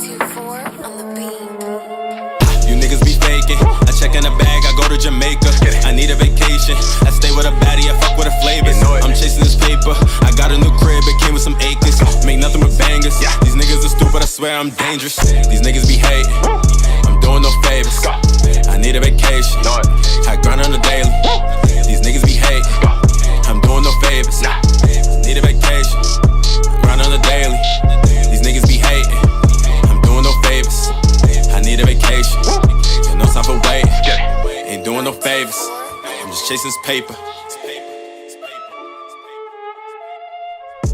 2-4 on the beat. You niggas be faking. I check in the bag, I go to Jamaica. I need a vacation. I stay with a baddie, I fuck with the flavors. I'm chasing this paper. I got a new crib, it came with some acres. Make nothing with bangers. These niggas are stupid, I swear I'm dangerous. These niggas be hating. I'm doing no favors. I need a vacation. I grind on the daily. These niggas be hating. I'm doing no favors. Need a vacation. I grind on the daily. These niggas be hating. I'm doing no favors. I need a vacation. Got no time for waiting. Ain't doing no favors. I'm just chasing this paper.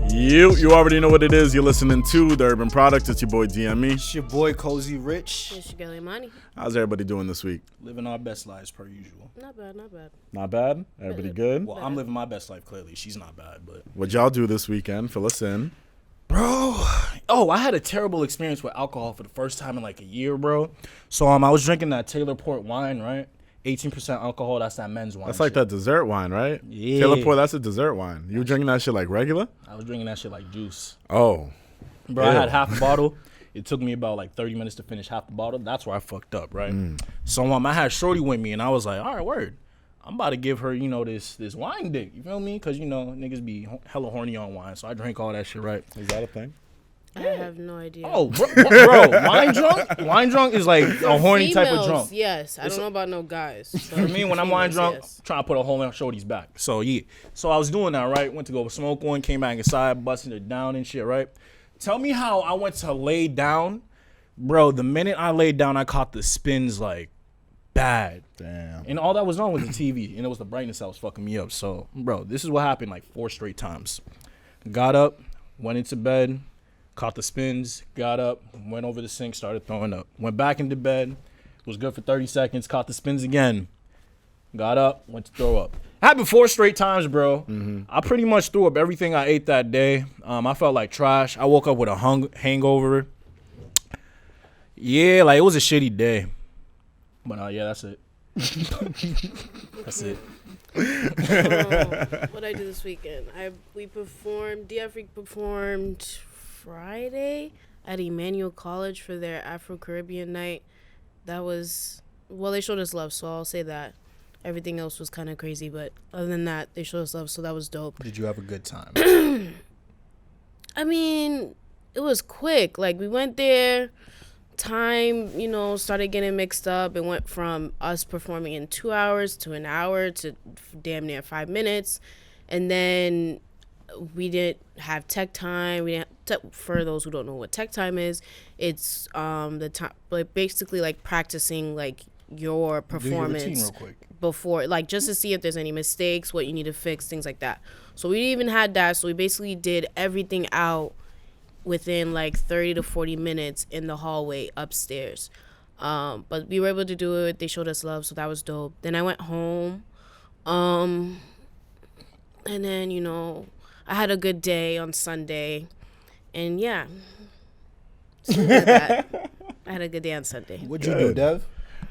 You already know what it is. You're listening to The Urban Product. It's your boy DME. It's your boy Cozy Rich. It's your girl Imani. How's everybody doing this week? Living our best lives per usual. Not bad, not bad. Not bad? Everybody good? Well, I'm living my best life, clearly. She's not bad, but... What'd y'all do this weekend? Fill us in. Bro. Oh, I had a terrible experience with alcohol for the first time in like a year, bro. So I was drinking that Taylor Port wine, right? 18% alcohol. That's that men's wine. That's like that dessert wine, right? Yeah. Taylor Port, that's a dessert wine. You were drinking that shit like regular? I was drinking that shit like juice. Oh. Bro, I had half a bottle. It took me about like 30 minutes to finish half the bottle. That's where I fucked up, right? So I had Shorty with me, and I was like, all right, word. I'm about to give her, this wine dick. You feel me? Because, niggas be hella horny on wine. So I drank all that shit, right? Is that a thing? I have no idea. Oh, bro, wine drunk is like a horny type of drunk. Yes, I don't know about no guys. For me, when I'm wine drunk, yes. I'm trying to put a hole in Shorty's back. So, yeah. So I was doing that, right? Went to go smoke one, came back inside, busting it down and shit, right? Tell me how I went to lay down. Bro, the minute I laid down, I caught the spins like bad. Damn. And all that was on was the TV, and it was the brightness that was fucking me up. So, bro, this is what happened like 4 straight times. Got up, went into bed, caught the spins, got up, went over the sink, started throwing up. Went back into bed, was good for 30 seconds, caught the spins again. Got up, went to throw up. Happened 4 straight times, bro. I pretty much threw up everything I ate that day. I felt like trash. I woke up with a hangover. Yeah, like it was a shitty day. But yeah, that's it. That's it. What I do this weekend? DF performed Friday at Emmanuel College for their Afro-Caribbean night. That was, they showed us love, so I'll say that. Everything else was kind of crazy, but other than that, they showed us love, so that was dope. Did you have a good time? I mean, it was quick. Like, we went there, time, started getting mixed up. It went from us performing in 2 hours to an hour to damn near 5 minutes. And then we didn't have tech time. For those who don't know what tech time is, it's the time, like basically like practicing like your performance. Do your routine real quick. Before, like, just to see if there's any mistakes, what you need to fix, things like that. So we even had that. So we basically did everything out within like 30 to 40 minutes in the hallway upstairs. But we were able to do it. They showed us love, so that was dope. Then I went home. And then, I had a good day on Sunday. And yeah. Something like that. I had a good day on Sunday. What'd you do, Dev?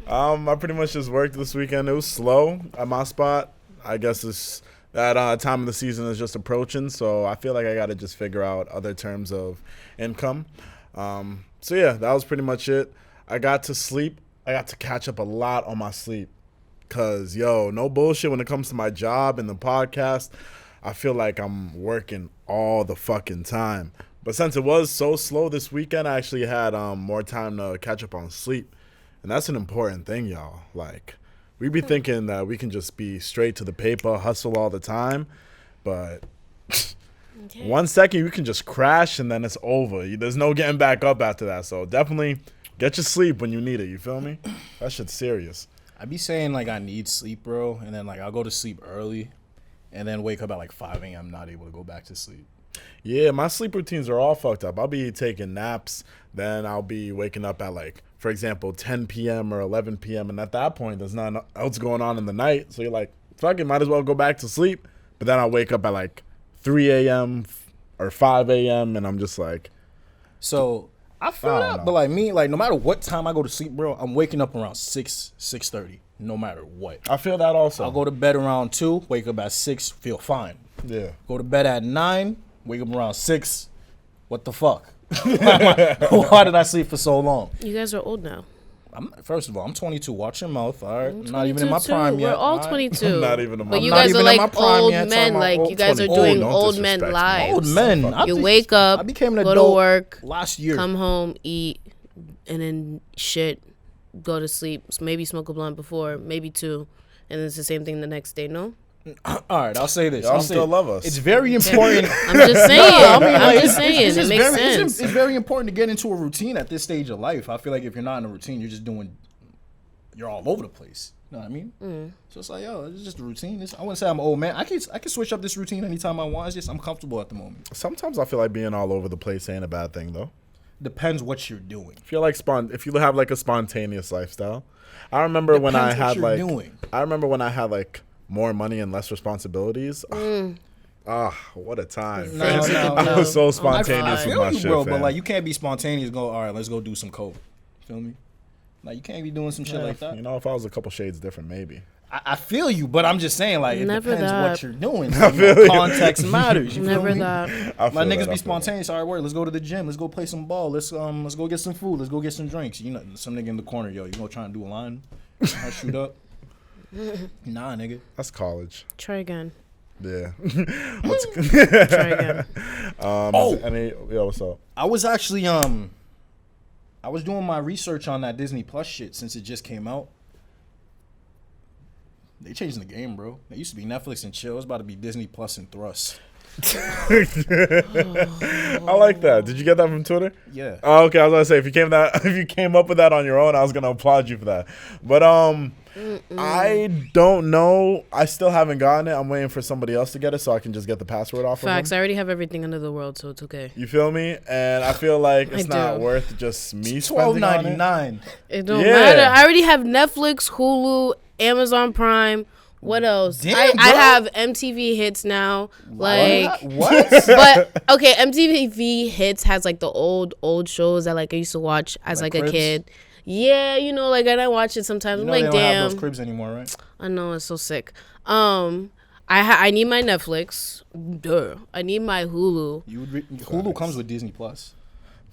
I pretty much just worked this weekend. It was slow at my spot. I guess it's that time of the season is just approaching, so I feel like I got to just figure out other terms of income. So, yeah, that was pretty much it. I got to sleep. I got to catch up a lot on my sleep because, no bullshit when it comes to my job and the podcast. I feel like I'm working all the fucking time. But since it was so slow this weekend, I actually had more time to catch up on sleep. And that's an important thing, y'all. Like, we be thinking that we can just be straight to the paper, hustle all the time. But 1 second, you can just crash and then it's over. There's no getting back up after that. So definitely get your sleep when you need it. You feel me? That shit's serious. I be saying, like, I need sleep, bro. And then, like, I'll go to sleep early and then wake up at, like, 5 a.m. not able to go back to sleep. Yeah, my sleep routines are all fucked up. I'll be taking naps. Then I'll be waking up at, like, for example, 10 p.m. or 11 p.m. And at that point, there's nothing else going on in the night. So you're like, fuck it, might as well go back to sleep. But then I'll wake up at like 3 a.m. or 5 a.m. And I'm just like. So I feel that. But like me, like no matter what time I go to sleep, bro, I'm waking up around 6:30, no matter what. I feel that also. I'll go to bed around 2, wake up at 6, feel fine. Yeah. Go to bed at 9, wake up around 6. What the fuck? Why did I sleep for so long? You guys are old now. First of all, I'm 22. Watch your mouth, all right? I'm I'm not even in my 22 prime too. yet. We're all right? 22. Not even in my But you I'm not guys even are in my like prime old yet, men. talking Like about you guys are 24. doing Don't old men disrespect me. lives. Old men. You wake up, I became an go adult to work, last year. come home, eat, and then shit, go to sleep. Maybe smoke a blunt before, maybe two, and then it's the same thing the next day. No, All right, I'll say this. Y'all I'll say still love us. It's very important. I'm just saying. I'm just saying. It's It just makes very, sense. It's very important to get into a routine at this stage of life. I feel like if you're not in a routine, you're all over the place. You know what I mean? So it's like, yo, it's just a routine. I wouldn't say I'm an old man. I can switch up this routine anytime I want. It's just I'm comfortable at the moment. Sometimes I feel like being all over the place ain't a bad thing though. Depends what you're doing. If you're like if you have like a spontaneous lifestyle. I remember when I had like more money and less responsibilities. What a time. No. I was so spontaneous I with feel my you, shit, bro, fam. but like you can't be spontaneous. Go, all right, let's go do some coke. Feel me? Like you can't be doing some shit like that. You know, if I was a couple shades different, maybe. I feel you, but I'm just saying, like, it Never depends that. what you're doing. you. Context matters. You feel Never me? that. I feel My that, niggas I be feel spontaneous. All right, word. Let's go to the gym. Let's go play some ball. Let's go get some food. Let's go get some drinks. You know, some nigga in the corner, yo, you gonna try and do a line? I shoot up. Nah, nigga. That's college. Try again. Yeah. Try again. What's up? I was actually I was doing my research on that Disney Plus shit since it just came out. They changing the game, bro. It used to be Netflix and chill. It's about to be Disney Plus and thrust. I like that. Did you get that from Twitter? Yeah. Oh, okay. I was gonna say if you came up with that on your own, I was gonna applaud you for that. But I don't know. I still haven't gotten it. I'm waiting for somebody else to get it so I can just get the password off Facts. of them. I already have everything under the world, so it's okay. You feel me? And I feel like it's I not do. worth just me spending on it. $12.99. It don't Yeah. matter. I already have Netflix, Hulu, Amazon Prime. What else? Damn, I bro. have MTV Hits now. Like, What? but okay, MTV Hits has like the old shows that like I used to watch as Like like a Cribs? kid. Yeah, you know, like I watch it sometimes. You I'm know they like, don't have damn. those cribs anymore, right? I know, it's so sick. I need my Netflix. Duh. I need my Hulu. Hulu comes with Disney Plus.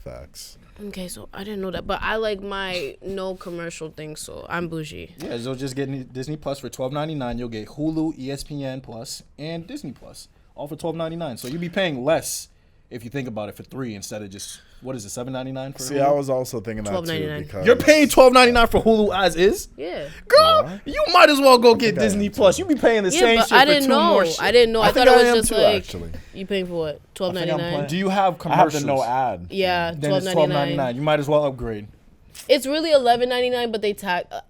Facts. Okay, so I didn't know that, but I like my no commercial thing, so I'm bougie. Yeah, so just get Disney Plus for $12.99. You'll get Hulu, ESPN Plus, and Disney Plus, all for $12.99. So you'll be paying less if you think about it for $3 instead of just what is it, $7.99 for See, Hulu? I was also thinking that too $12.99. because You're paying $12.99 for Hulu as is, Yeah. girl. What? You might as well go get I Disney am, Plus. You be paying the Yeah, same but shit I for didn't two know. more shit. I didn't know. I think thought it I am was just too, like actually. you paying for what? I think I'm $12.99. playing- Do you have I have commercials? the no ad. Yeah, Then it's $12.99. You might as well upgrade. It's really $11.99, but they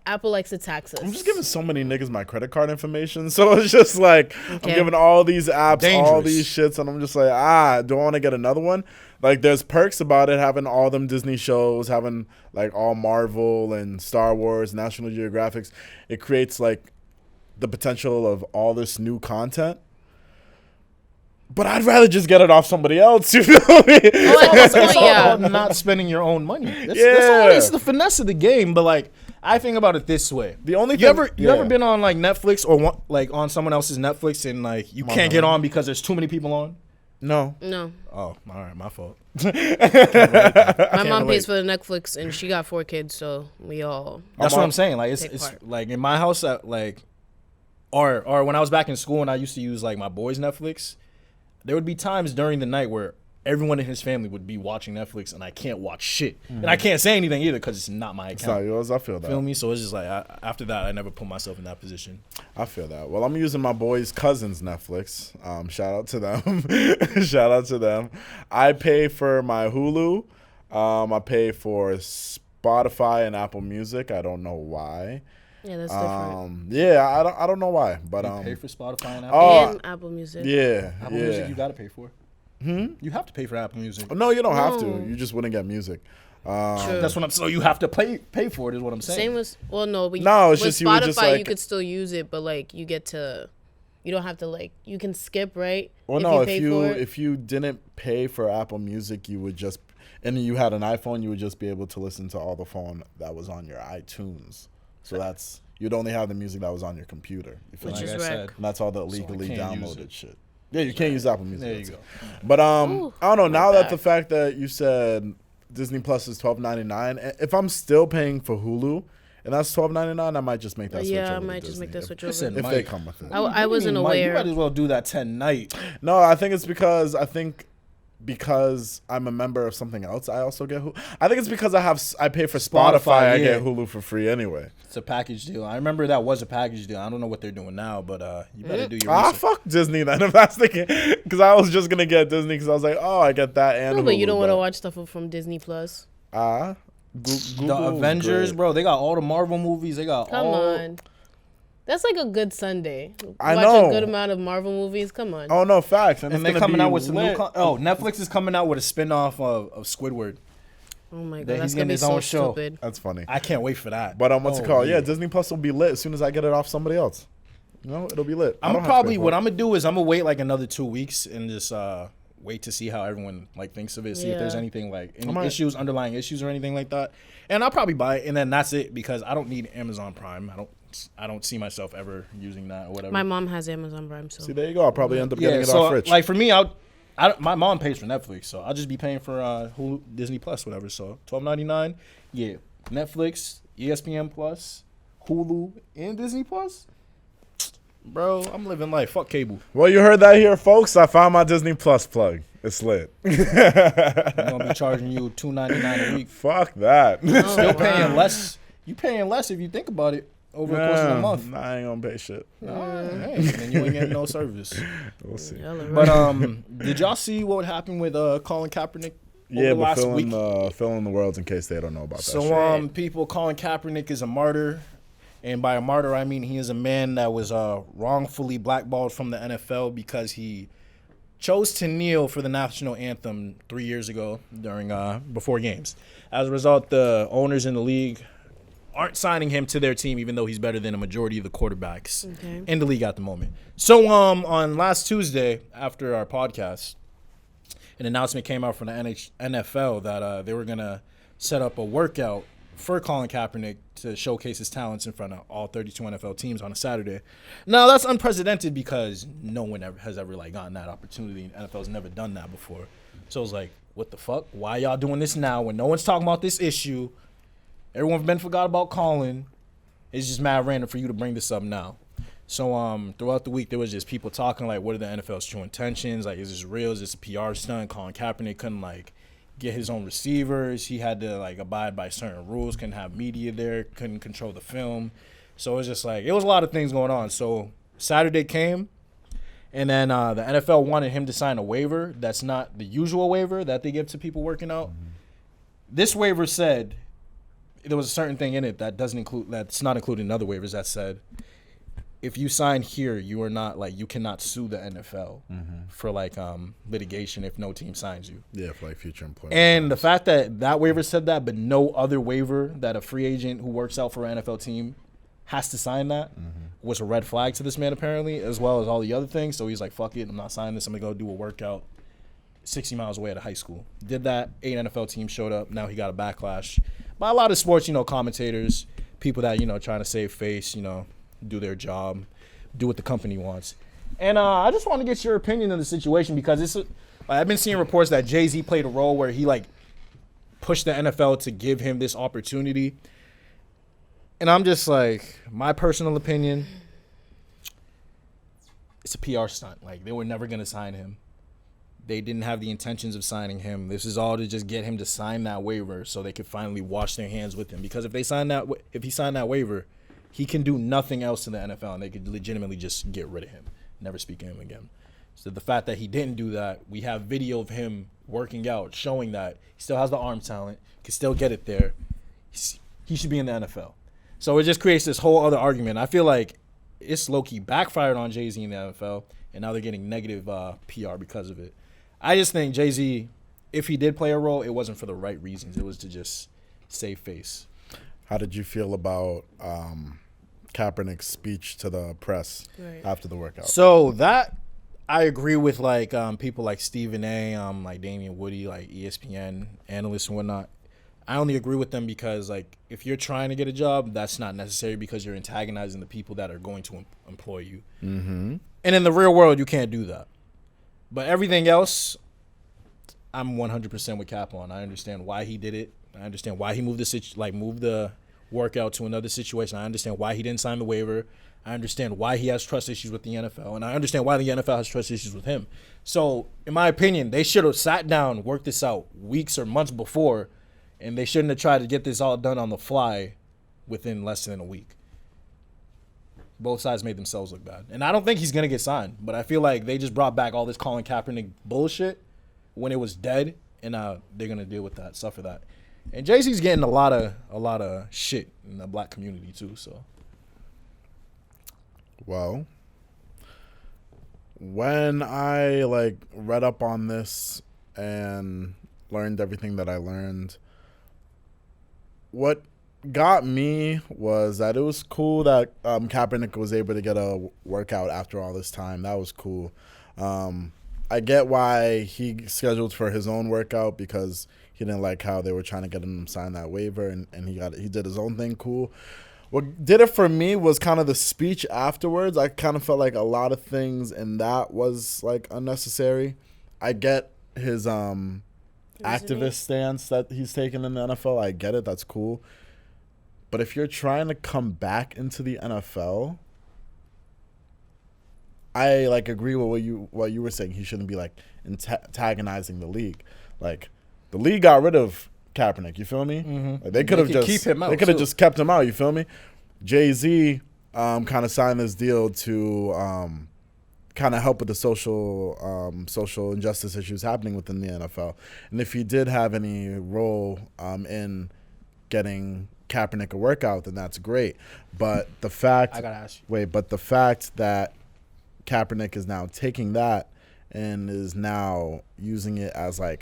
Apple likes to tax us. I'm just giving so many niggas my credit card information, so it's just like Okay. I'm giving all these apps, all Dangerous. these shits, and I'm just like, do I want to get another one? Like, there's perks about it, having all them Disney shows, having like all Marvel and Star Wars, National Geographics. It creates like the potential of all this new content. But I'd rather just get it off somebody else. You feel me? It's It's all yeah. about not spending your own money. That's Yeah. all. It's the finesse of the game. But like, I think about it this way: The only you thing- ever yeah. been on like Netflix or like on someone else's Netflix and like you can't get on because there's too many people on? No. No, Oh, all right, my fault. my mom relate. pays for the Netflix, and she got 4 kids, so we all. That's I'm what on- I'm saying. Like it's Take part. like in my house, like, or when I was back in school and I used to use like my boys' Netflix, there would be times during the night where everyone in his family would be watching Netflix and I can't watch shit, and I can't say anything either because it's not my It's not account. yours. I feel that. Feel me? So it's just like after that, I never put myself in that position. I feel that. Well, I'm using my boys' cousins' Netflix. Shout out to them. Shout out to them. I pay for my Hulu. I pay for Spotify and Apple Music. I don't know why. Yeah, that's different. Yeah, I don't know why, but You pay for Spotify and Apple. Oh, And Apple Music. yeah, Apple yeah. Music, you gotta pay for. You have to pay for Apple Music. No, you don't have to. No. You just wouldn't get music. True. That's what I'm. So you have to pay for it. Is what I'm saying. Same with no, but No, it's with just you would Spotify just, like- you could still use it, but like you don't have to like you can skip, right? Well, no, pay for it. if you didn't pay for Apple Music, you would just, and you had an iPhone, you would just be able to listen to all the phone that was on your iTunes. So you'd only have the music that was on your computer. You feel Which me? is I rec. said, And that's all the So I legally can't use downloaded it. shit. Yeah, you can't use Apple Music. There you go. But I don't know. Now that bad. the fact that you said Disney Plus is $12.99, if I'm still paying for Hulu and that's $12.99, I might just make that switch. Yeah, I over might to just make Disney that switch Listen, over. if Mike, they come with it. I wasn't Mike, you aware. might as well do that tonight. No, I think it's because I'm a member of something else. I also get Hulu. I think it's because I pay for Spotify. I yeah. get Hulu for free anyway. It's a package deal. I remember that was a package deal. I don't know what they're doing now, but you better do your research. Fuck Disney then if that's the case. Because I was just gonna get Disney because I was like, oh, I get that and No, but Hulu, you don't want to watch stuff from Disney Plus. Google The Avengers, great. bro. They got all the Marvel movies. They got Come all. on. That's like a good Sunday. I Watch know. a good amount of Marvel movies. Come on. Oh no, facts. And it's they're gonna coming be out with some new. lit. Netflix is coming out with a spinoff of Squidward. Oh my That god, he's that's getting gonna be his so own show. stupid. That's funny. I can't wait for that. But what's it called? yeah. Yeah, Disney Plus will be lit as soon as I get it off somebody else. You know, it'll be lit. I'm probably what I'm gonna do is I'm gonna wait like another 2 weeks and just wait to see how everyone like thinks of it. See if there's Yeah. anything like any might- underlying issues or anything like that. And I'll probably buy it, and then that's it because I don't need Amazon Prime. I don't see myself ever using that or whatever. My mom has Amazon Prime, so See, there you go. I'll probably end up getting yeah, it so off Rich. like for me, my mom pays for Netflix, so I'll just be paying for Hulu, Disney Plus, whatever. So $12.99, yeah, Netflix, ESPN Plus, Hulu, and Disney Plus. Bro, I'm living life. Fuck cable. Well, you heard that here, folks. I found my Disney Plus plug. It's lit. I'm gonna be charging you $2.99 a week. Fuck that. Still paying less. You paying less if you think about it over the course of the month. Nah, I ain't gonna pay shit. Hey, then you ain't getting no service. We'll see. Y'all are But right. did y'all see what happened with Colin Kaepernick over Yeah, the but last fill week? in the worlds in case they don't know about that. shit. So people, Colin Kaepernick is a martyr, and by a martyr I mean he is a man that was wrongfully blackballed from the NFL because he chose to kneel for the national anthem 3 years ago during before games. As a result, the owners in the league aren't signing him to their team, even though he's better than a majority of the quarterbacks in the league at the moment. So on last Tuesday, after our podcast, an announcement came out from the NFL that they were going to set up a workout for Colin Kaepernick to showcase his talents in front of all 32 NFL teams on a Saturday. Now, that's unprecedented because no one has ever like gotten that opportunity. NFL's never done that before. So I was like, what the fuck? Why y'all doing this now when no one's talking about this issue? Everyone's been forgot about Colin. It's just mad random for you to bring this up now. So throughout the week, there was just people talking like, what are the NFL's true intentions? Like, is this real? Is this a PR stunt? Colin Kaepernick couldn't like get his own receivers. He had to like abide by certain rules. Couldn't have media there. Couldn't control the film. So it was just like, it was a lot of things going on. So Saturday came, and then the NFL wanted him to sign a waiver. That's not the usual waiver that they give to people working out. This waiver said there was a certain thing in it that that's not included in other waivers that said, if you sign here, you are not like, you cannot sue the NFL for like litigation if no team signs you. Yeah, for like future employment. And the fact that waiver said that, but no other waiver that a free agent who works out for an NFL team has to sign that was a red flag to this man apparently, as well as all the other things. So he's like, fuck it, I'm not signing this. I'm gonna go do a workout 60 miles away at a high school. Did that. 8 NFL teams showed up. Now he got a backlash by a lot of sports, commentators, people that, trying to save face, do their job, do what the company wants. And I just want to get your opinion on the situation because I've been seeing reports that Jay-Z played a role where he like pushed the NFL to give him this opportunity. And I'm just like, my personal opinion, it's a PR stunt. Like, they were never going to sign him. They didn't have the intentions of signing him. This is all to just get him to sign that waiver so they could finally wash their hands with him. Because if he signed that waiver, he can do nothing else to the NFL, and they could legitimately just get rid of him, never speak to him again. So the fact that he didn't do that, we have video of him working out, showing that he still has the arm talent, can still get it there. He should be in the NFL. So it just creates this whole other argument. I feel like it's low-key backfired on Jay-Z in the NFL, and now they're getting negative PR because of it. I just think Jay-Z, if he did play a role, it wasn't for the right reasons. It was to just save face. How did you feel about Kaepernick's speech to the press after the workout? So that I agree with, like people like Stephen A, like Damian Woody, like ESPN analysts and whatnot. I only agree with them because, like, if you're trying to get a job, that's not necessary because you're antagonizing the people that are going to employ you. Mm-hmm. And in the real world, you can't do that. But everything else, I'm 100% with Cap on. I understand why he did it. I understand why he moved the workout to another situation. I understand why he didn't sign the waiver. I understand why he has trust issues with the NFL, and I understand why the NFL has trust issues with him. So, in my opinion, they should have sat down, worked this out weeks or months before, and they shouldn't have tried to get this all done on the fly within less than a week. Both sides made themselves look bad. And I don't think he's going to get signed, but I feel like they just brought back all this Colin Kaepernick bullshit when it was dead, and they're going to deal with that, suffer that. And Jay-Z's getting a lot of shit in the black community too, so. Well, when I read up on this and learned everything that I learned, what got me was that it was cool that Kaepernick was able to get a workout after all this time. That was cool. I get why he scheduled for his own workout because he didn't like how they were trying to get him to sign that waiver, and he did his own thing. Cool. What did it for me was kind of the speech afterwards. I kind of felt like a lot of things in that was unnecessary. I get his activist stance that he's taken in the NFL. I get it. That's cool. But if you're trying to come back into the NFL, I agree with what you were saying. He shouldn't be antagonizing the league. The league got rid of Kaepernick, you feel me? Mm-hmm. They could have just keep him out. They could have just kept him out, you feel me? Jay-Z kind of signed this deal to kind of help with the social injustice issues happening within the NFL. And if he did have any role in getting Kaepernick a workout, then that's great. But the fact the fact that Kaepernick is now taking that and is now using it as an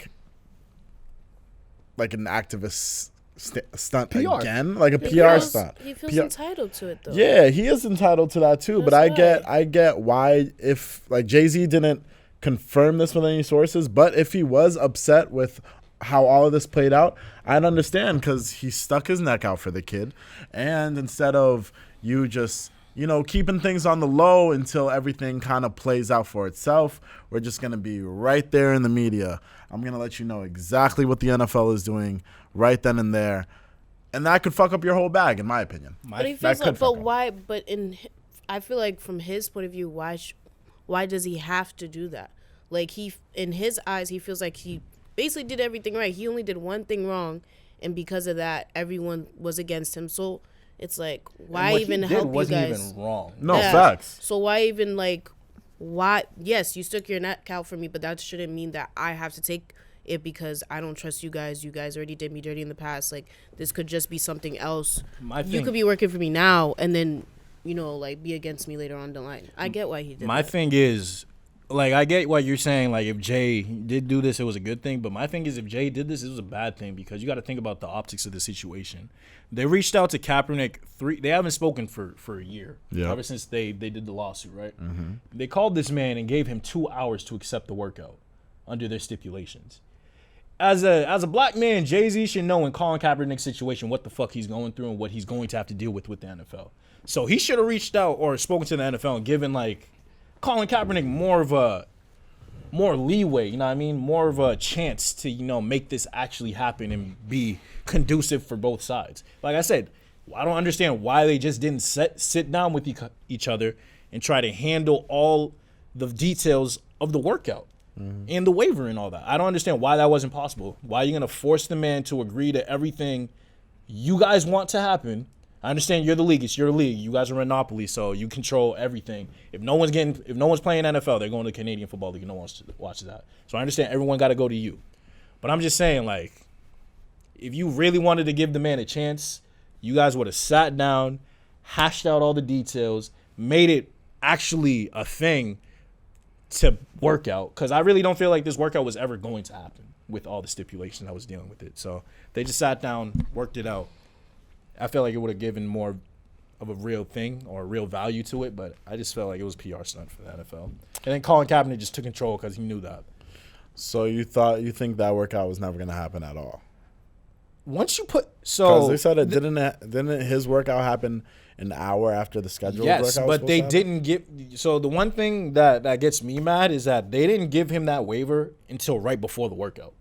activist stunt PR. Again, a PR stunt. He feels entitled to it though. Yeah, he is entitled to that too. That's But I get why if Jay-Z didn't confirm this with any sources, but if he was upset with how all of this played out, I'd understand because he stuck his neck out for the kid, and instead of you just keeping things on the low until everything kind of plays out for itself, we're just going to be right there in the media. I'm going to let you know exactly what the NFL is doing right then and there. And that could fuck up your whole bag, in my opinion. But he feels why? But I feel like from his point of view, why does he have to do that? In his eyes, he feels like he basically did everything right. He only did one thing wrong, and because of that, everyone was against him. So it's why even help you guys? Wasn't even wrong. No, facts. So why even why? Yes, you stuck your neck out for me, but that shouldn't mean that I have to take it because I don't trust you guys. You guys already did me dirty in the past. This could just be something else. You could be working for me now, and then be against me later on the line. I get why he did. My that. thing is, I get what you're saying. If Jay did do this, it was a good thing. But my thing is, if Jay did this, it was a bad thing because you got to think about the optics of the situation. They reached out to Kaepernick. They haven't spoken for a year. Yeah. Ever since they did the lawsuit, right? Mm-hmm. They called this man and gave him 2 hours to accept the workout under their stipulations. As a black man, Jay-Z should know in Colin Kaepernick's situation what the fuck he's going through and what he's going to have to deal with the NFL. So he should have reached out or spoken to the NFL and given Colin Kaepernick more leeway, you know what I mean? More of a chance to, make this actually happen and be conducive for both sides. Like I said, I don't understand why they just didn't sit down with each other and try to handle all the details of the workout and the waiver and all that. I don't understand why that wasn't possible. Why are you going to force the man to agree to everything you guys want to happen? I understand you're the league. It's your league. You guys are a monopoly, so you control everything. If no one's playing NFL, they're going to the Canadian Football League. No one wants to watch that. So I understand everyone got to go to you. But I'm just saying, if you really wanted to give the man a chance, you guys would have sat down, hashed out all the details, made it actually a thing to work out. Because I really don't feel like this workout was ever going to happen with all the stipulations I was dealing with it. So they just sat down, worked it out. I felt like it would have given more of a real thing or a real value to it, but I just felt like it was a PR stunt for the NFL. And then Colin Kaepernick just took control because he knew that. So you think that workout was never going to happen at all? once you put Because they said it didn't his workout happen an hour after the scheduled workout? Yes, but they didn't give. So the one thing that gets me mad is that they didn't give him that waiver until right before the workout.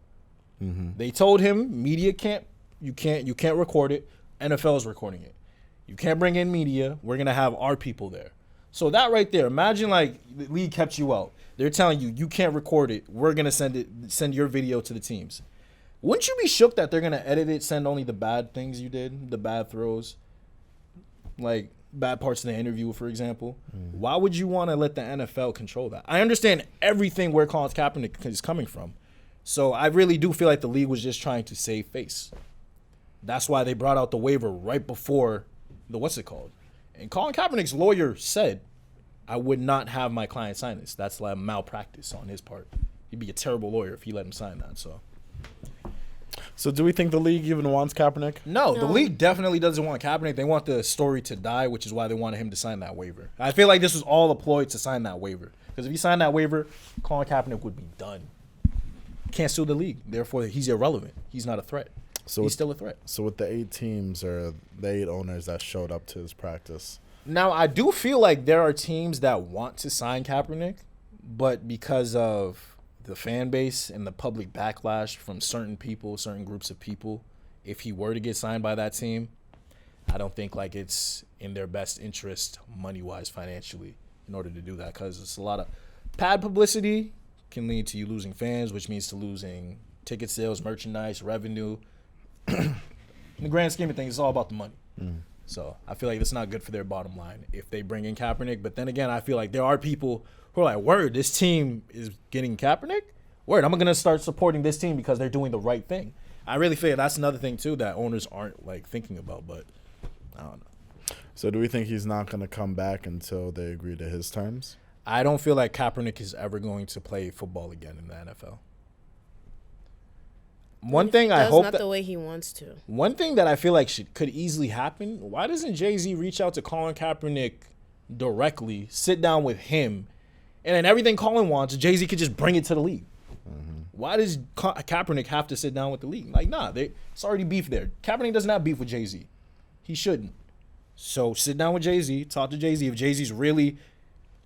Mm-hmm. They told him media you can't record it. NFL is recording it. You can't bring in media. We're gonna have our people there. So that right there, imagine like the league kept you out. They're telling you can't record it. We're gonna send your video to the teams. Wouldn't you be shook that they're gonna edit it, send only the bad things you did, the bad throws, like bad parts of the interview, for example? Why would you want to let the NFL control that? I understand everything where Colin Kaepernick is coming from. So I really do feel like the league was just trying to save face. That's why they brought out the waiver right before the what's it called. And Colin Kaepernick's lawyer said, I would not have my client sign this. That's like malpractice on his part. He'd be a terrible lawyer if he let him sign that. So do we think the league even wants Kaepernick? No, the league definitely doesn't want Kaepernick. They want the story to die, which is why they wanted him to sign that waiver. I feel like this was all a ploy to sign that waiver. Because if he signed that waiver, Colin Kaepernick would be done. Can't sue the league. Therefore, he's irrelevant. He's not a threat. So he's still a threat. So with the 8 teams or the 8 owners that showed up to his practice. Now, I do feel like there are teams that want to sign Kaepernick, but because of the fan base and the public backlash from certain people, certain groups of people, if he were to get signed by that team, I don't think like it's in their best interest money-wise, financially, in order to do that, because it's a lot of bad publicity can lead to you losing fans, which means to losing ticket sales, merchandise, revenue. In the grand scheme of things, it's all about the money. So I feel like it's not good for their bottom line if they bring in Kaepernick. But then again, I feel like there are people who are like, word, this team is getting Kaepernick? Word, I'm going to start supporting this team because they're doing the right thing. I really feel that's another thing, too, that owners aren't, like, thinking about. But I don't know. So do we think he's not going to come back until they agree to his terms? I don't feel like Kaepernick is ever going to play football again in the NFL. One thing I hope not the way he wants to. One thing that I feel like could easily happen. Why doesn't Jay-Z reach out to Colin Kaepernick directly, sit down with him, and then everything Colin wants, Jay-Z could just bring it to the league? Why does Kaepernick have to sit down with the league? Like, nah, it's already beef there. Kaepernick doesn't have beef with Jay-Z. He shouldn't. So sit down with Jay-Z, talk to Jay-Z. If Jay-Z's really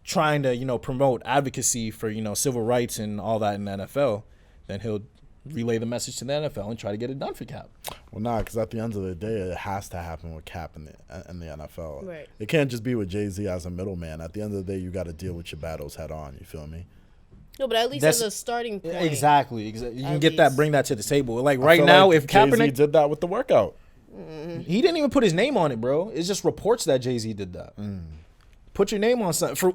trying to, promote advocacy for, civil rights and all that in the NFL, then he'll relay the message to the NFL and try to get it done for Cap. Well, because at the end of the day, it has to happen with Cap in the NFL. Right. It can't just be with Jay-Z as a middleman. At the end of the day, you got to deal with your battles head on. You feel me? No, but at least as a starting point. Exactly. You can bring that to the table. Like right now, if Kaepernick Jay-Z did that with the workout. He didn't even put his name on it, bro. It's just reports that Jay-Z did that. Put your name on something.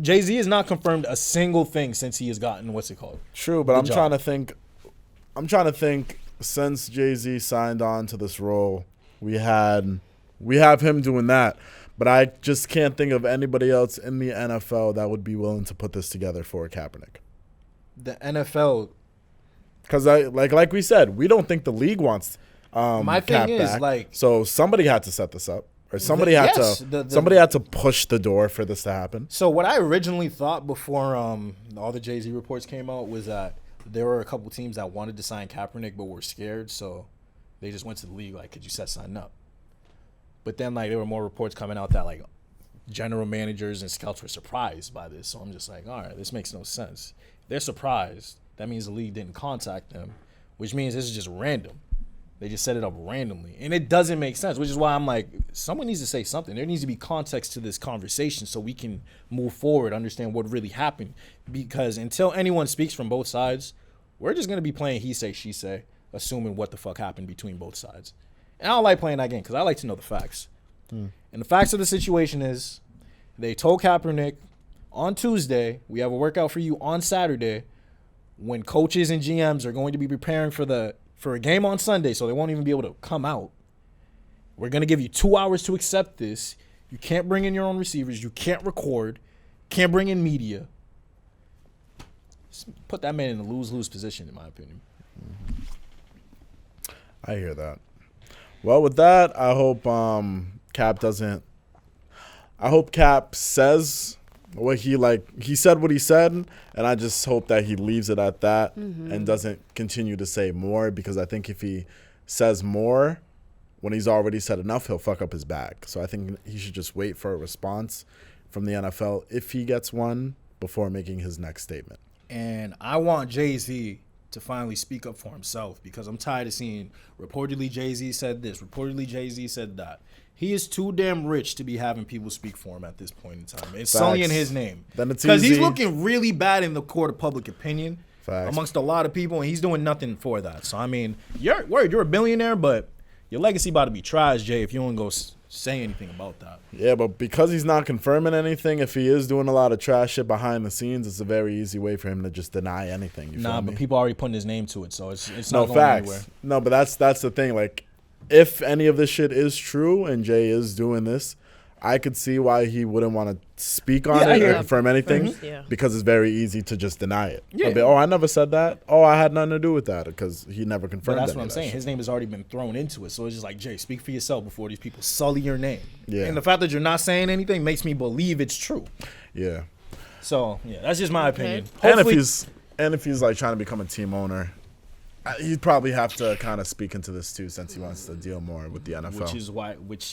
Jay-Z has not confirmed a single thing since he has gotten what's it called. True, but I'm trying to think since Jay-Z signed on to this role, we have him doing that. But I just can't think of anybody else in the NFL that would be willing to put this together for Kaepernick. The NFL, because like we said, we don't think the league wants my thing Cap is back. like, so somebody had to set this up. Or somebody had to push the door for this to happen. So what I originally thought before all the Jay-Z reports came out was that there were a couple teams that wanted to sign Kaepernick but were scared, so they just went to the league like, could you set something up? But then like there were more reports coming out that like general managers and scouts were surprised by this. So I'm just like, all right, this makes no sense. If they're surprised, that means the league didn't contact them, which means this is just random. They just set it up randomly. And it doesn't make sense, which is why I'm like, someone needs to say something. There needs to be context to this conversation so we can move forward, understand what really happened. Because until anyone speaks from both sides, we're just going to be playing he say, she say, assuming what the fuck happened between both sides. And I don't like playing that game because I like to know the facts. And the facts of the situation is they told Kaepernick on Tuesday, we have a workout for you on Saturday, when coaches and GMs are going to be preparing for a game on Sunday, so they won't even be able to come out. We're going to give you 2 hours to accept this. You can't bring in your own receivers. You can't record. Can't bring in media. Just put that man in a lose-lose position, in my opinion. I hear that. Well, with that, I hope Cap says what he said what he said, and I just hope that he leaves it at that and doesn't continue to say more, because I think if he says more when he's already said enough, he'll fuck up his bag. So I think he should just wait for a response from the NFL if he gets one before making his next statement. And I want Jay-Z to finally speak up for himself, because I'm tired of seeing reportedly Jay-Z said this, reportedly Jay-Z said that. He is too damn rich to be having people speak for him at this point in time. It's sullying his name. Then it's because he's easy. looking really bad in the court of public opinion amongst a lot of people, and he's doing nothing for that. So, I mean, you're a billionaire, but your legacy about to be trash, Jay, if you don't go say anything about that. Yeah, but because he's not confirming anything, if he is doing a lot of trash shit behind the scenes, it's a very easy way for him to just deny anything. But people already putting his name to it, so it's no not going facts. anywhere. No, but that's the thing. Like, if any of this shit is true and Jay is doing this, I could see why he wouldn't want to speak on it or confirm anything, because it's very easy to just deny it. Yeah. I never said that. Oh, I had nothing to do with that, because he never confirmed. But that's what I'm saying. His name has already been thrown into it, so it's just like, Jay, speak for yourself before these people sully your name. Yeah. And the fact that you're not saying anything makes me believe it's true. Yeah. So yeah, that's just my opinion. And if he's like trying to become a team owner, he'd probably have to kind of speak into this too, since he wants to deal more with the NFL. Which is why, with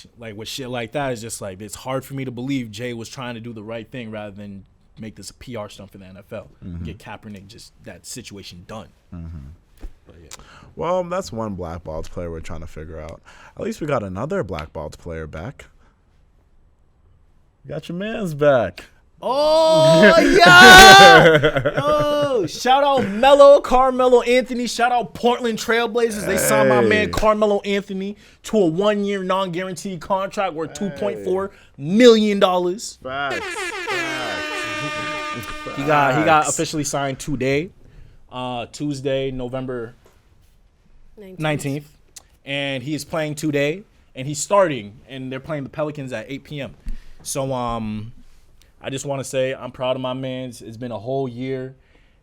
shit like that, is just like, it's hard for me to believe Jay was trying to do the right thing rather than make this a PR stunt for the NFL. Get Kaepernick just that situation done. But yeah. Well, that's one blackballed player we're trying to figure out. At least we got another blackballed player back. You got your man's back. Oh, yeah! Yo, shout out Carmelo Anthony. Shout out Portland Trailblazers. They signed my man Carmelo Anthony to a 1-year non-guaranteed contract worth $2.4 million. Facts. He got officially signed today, Tuesday, November 19th. And he is playing today, and he's starting, and they're playing the Pelicans at 8 p.m. So, I just want to say I'm proud of my man. It's been a whole year.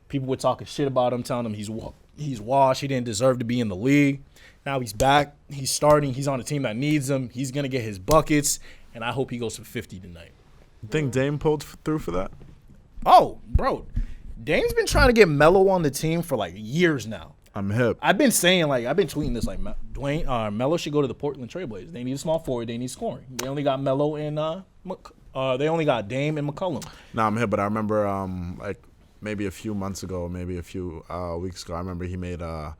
People were talking shit about him, telling him he's washed. He didn't deserve to be in the league. Now he's back. He's starting. He's on a team that needs him. He's going to get his buckets, and I hope he goes for 50 tonight. You think Dame pulled through for that? Oh, bro. Dame's been trying to get Melo on the team for like years now. I'm hip. I've been tweeting this like, Melo should go to the Portland Trailblazers. They need a small forward. They need scoring. They only got Melo and they only got Dame and McCollum. Nah, I'm hip, but I remember like maybe a few months ago, maybe a few weeks ago, I remember he made an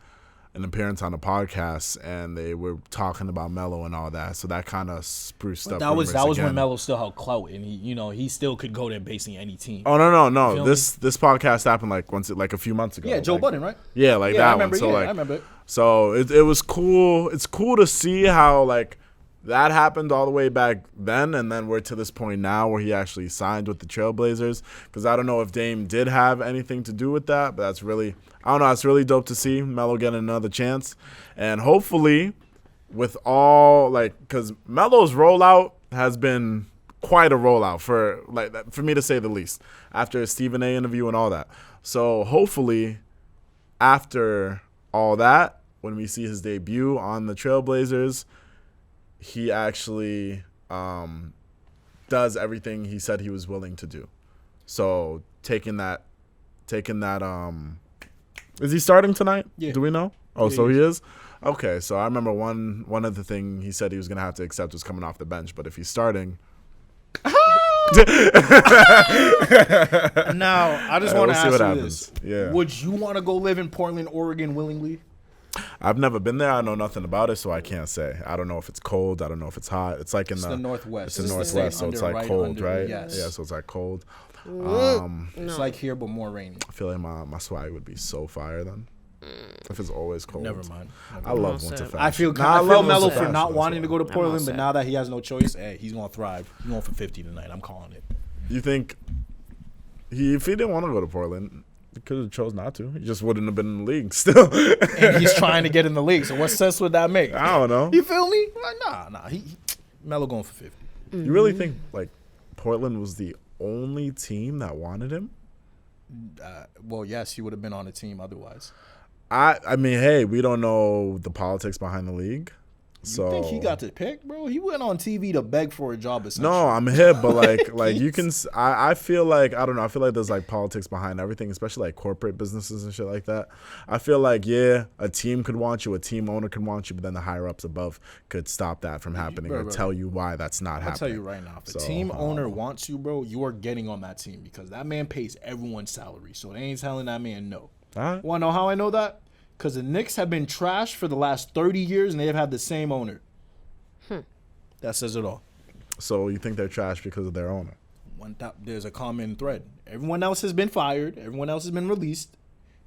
appearance on a podcast, and they were talking about Melo and all that. So that kind of spruced up. That was when Melo still had clout, and he still could go there basically any team. Oh no! This podcast happened like a few months ago. Yeah, Joe Budden, right? Yeah, that I remember, one. So I remember it. So it was cool. It's cool to see how like that happened all the way back then, and then we're to this point now where he actually signed with the Trailblazers. Because I don't know if Dame did have anything to do with that, but that's really, I don't know, it's really dope to see Melo getting another chance. And hopefully with all, like, because Melo's rollout has been quite a rollout for me to say the least, after a Stephen A interview and all that. So hopefully after all that, when we see his debut on the Trailblazers, he actually does everything he said he was willing to do. So taking that is he starting tonight? Yeah. Do we know? Oh, yeah, so he is? Okay, so I remember one of the thing he said he was gonna have to accept was coming off the bench, but if he's starting Now, I just want to ask you this. Yeah. Would you want to go live in Portland, Oregon willingly? I've never been there. I know nothing about it, so I can't say. I don't know if it's cold. I don't know if it's hot. It's like in the Northwest. It's the Northwest, so it's like cold, right? Yes. Yeah, so it's like cold. It's like here, but more rainy. I feel like my swag would be so fire then. If it's always cold. Never mind. I love winter fashion. I feel Melo for not wanting to go to Portland, but now that he has no choice, he's going to thrive. He's going for 50 tonight. I'm calling it. You think if he didn't want to go to Portland, he could have chose not to. He just wouldn't have been in the league still. And he's trying to get in the league. So what sense would that make? I don't know. You feel me? Nah. Melo going for 50. You really think like Portland was the only team that wanted him? Well, yes, he would have been on a team otherwise. I mean, hey, we don't know the politics behind the league. So You think he got to pick, bro? He went on TV to beg for a job. no, I'm hip, but like you can. I feel like I don't know. I feel like there's like politics behind everything, especially like corporate businesses and shit like that. I feel like a team could want you, a team owner could want you, but then the higher ups above could stop that from happening or tell you why that's not happening. I'll tell you right now, if a team owner wants you, bro, you are getting on that team because that man pays everyone's salary. So they ain't telling that man no. Right. Want to know how I know that? Because the Knicks have been trashed for the last 30 years and they have had the same owner. That says it all. So you think they're trash because of their owner? There's a common thread. Everyone else has been fired. Everyone else has been released.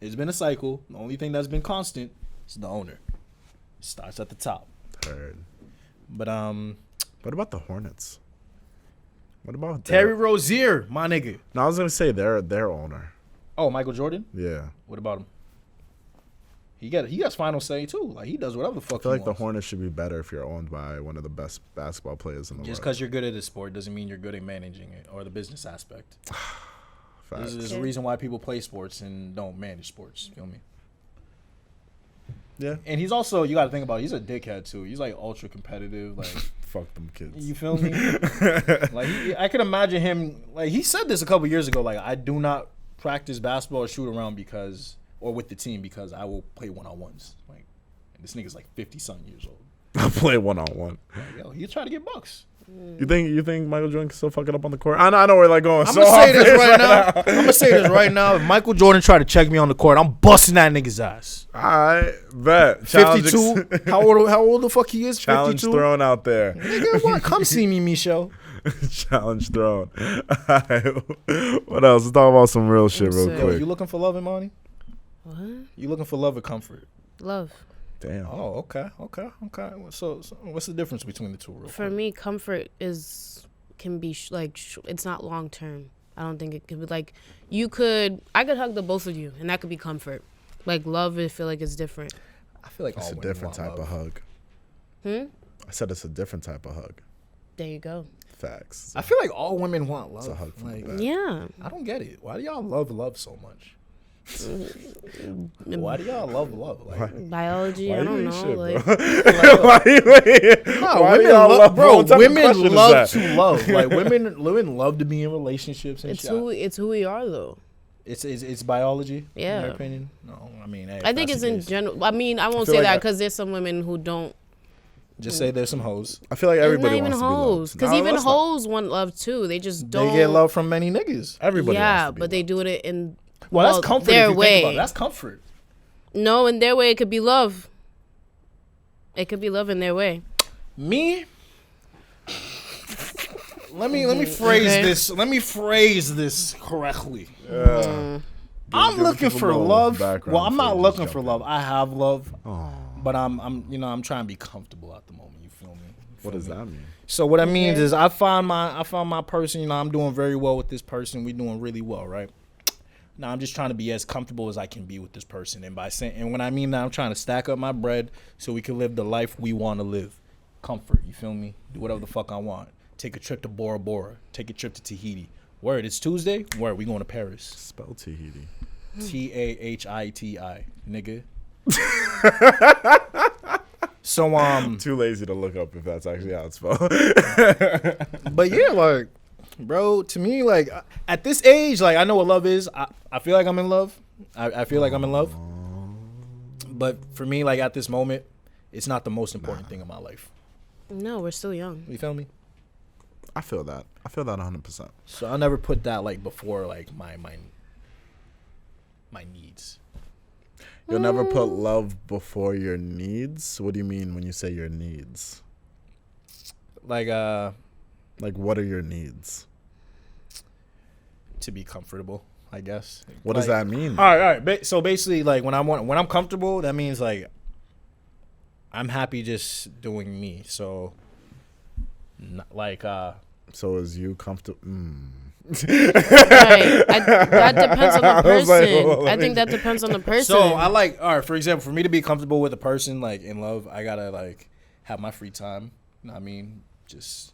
It's been a cycle. The only thing that's been constant is the owner. It starts at the top. Heard. But What about the Hornets? What about Terry Rozier, my nigga. No, I was gonna say their owner. Oh, Michael Jordan? Yeah. What about him? He got final say too. Like he does whatever the fuck. I feel he like the wants. Hornets should be better if you're owned by one of the best basketball players in the world. Just because you're good at a sport doesn't mean you're good at managing it or the business aspect. There's a reason why people play sports and don't manage sports. Feel me? Yeah. And he's also, you got to think about it, he's a dickhead too. He's like ultra competitive. Like Fuck them kids. You feel me? Like I can imagine him. Like he said this a couple years ago. Like I do not practice basketball or shoot around or with the team because I will play one-on-ones. Like and this nigga's like 50-something years old. I play one-on-one. Like, yo, he's trying to get bucks. You think Michael Jordan can still fuck it up on the court? I know we're like going. I'm so gonna say this right now. I'm gonna say this right now. If Michael Jordan tried to check me on the court, I'm busting that nigga's ass. All right, bet. 52. How old the fuck he is? 52? Challenge thrown out there. Nigga, what? Come see me, Michelle. Challenge thrown. All right. What else? Let's talk about some real shit real Yo, quick. you looking for love, Imani? What? You looking for love or comfort? Love. Damn. Oh, okay. So what's the difference between the two? For me, comfort can be it's not long term. I don't think it could be like I could hug the both of you and that could be comfort. Like love, I feel like it's different. I feel like It's all a women different want type love. of hug. I said it's a different type of hug. There you go. Facts. I feel like all women want love. It's a hug from Like, the back. Yeah. I don't get it. Why do y'all love so much? Why do y'all love love? Like, Biology, I don't know. Shit, like, why you ain't- no, why do women y'all love, bro. what type of Women question is love that? to love. Like women love to be in relationships and it's shit. it's who we are though. It's biology. Yeah. In your opinion? No, I mean, hey, I think that's it's the in case. general. I mean, I won't feel say like that I- because there's some women who don't. Just say there's some hoes. I feel like It's everybody not even wants hoes, to be because loved. even let's not- hoes want love too. They just don't. They get love from many niggas. Everybody yeah, wants to be but they loved. do it in Well, that's comfort. their If you way. think about it. That's comfort. No, in their way, it could be love. It could be love in their way. Me. Let me phrase Okay. this. Let me phrase this correctly. Mm. I'm Give looking people for more love. background Well, I'm before not you looking just for jump love. in. I have love, Aw, but I'm trying to be comfortable at the moment. You feel me? what does that mean? So what that means is I found my person. You know, I'm doing very well with this person. We're doing really well, right? Now I'm just trying to be as comfortable as I can be with this person, and when I mean that, I'm trying to stack up my bread so we can live the life we want to live. Comfort, you feel me? Do whatever the fuck I want. Take a trip to Bora Bora. Take a trip to Tahiti. Word, it's Tuesday. Word, we going to Paris. Spell Tahiti. Tahiti, nigga. So Too lazy to look up if that's actually how it's spelled. but yeah, like, bro, to me, like, at this age, like, I know what love is. I feel like I'm in love. I feel like I'm in love. But for me, like, at this moment, it's not the most important thing in my life. No, we're still young. You feel me? I feel that 100%. So I'll never put that, like, before, like, my needs. You'll never put love before your needs. What do you mean when you say your needs? Like, what are your needs? to be comfortable, I guess. What does that mean? All right. So basically, like, when I'm comfortable, that means, like, I'm happy just doing me. So, like, So is you comfortable? Right. That depends on the I was like, person. well, I think that depends on the person. So I like, all right, for example, for me to be comfortable with a person, like, in love, I gotta, like, have my free time. You know what I mean? Just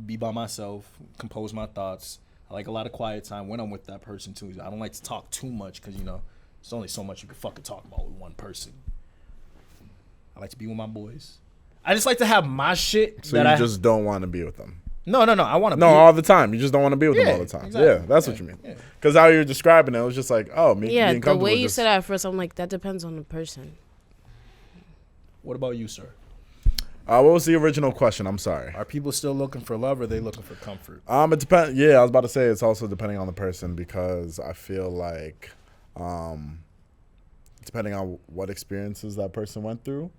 be by myself, compose my thoughts. I like a lot of quiet time when I'm with that person, too. I don't like to talk too much because, you know, there's only so much you can fucking talk about with one person. I like to be with my boys. I just like to have my shit. So you just don't want to be with them. No. I want to. No, all the time. You just don't want to be with them all the time. Exactly. Yeah, that's what you mean. Because how you're describing it was just like, oh, me being comfortable. The way you said it at first, I'm like, that depends on the person. What about you, sir? What was the original question? I'm sorry. Are people still looking for love, or are they looking for comfort? It depends. Yeah, I was about to say it's also depending on the person because I feel like, depending on what experiences that person went through,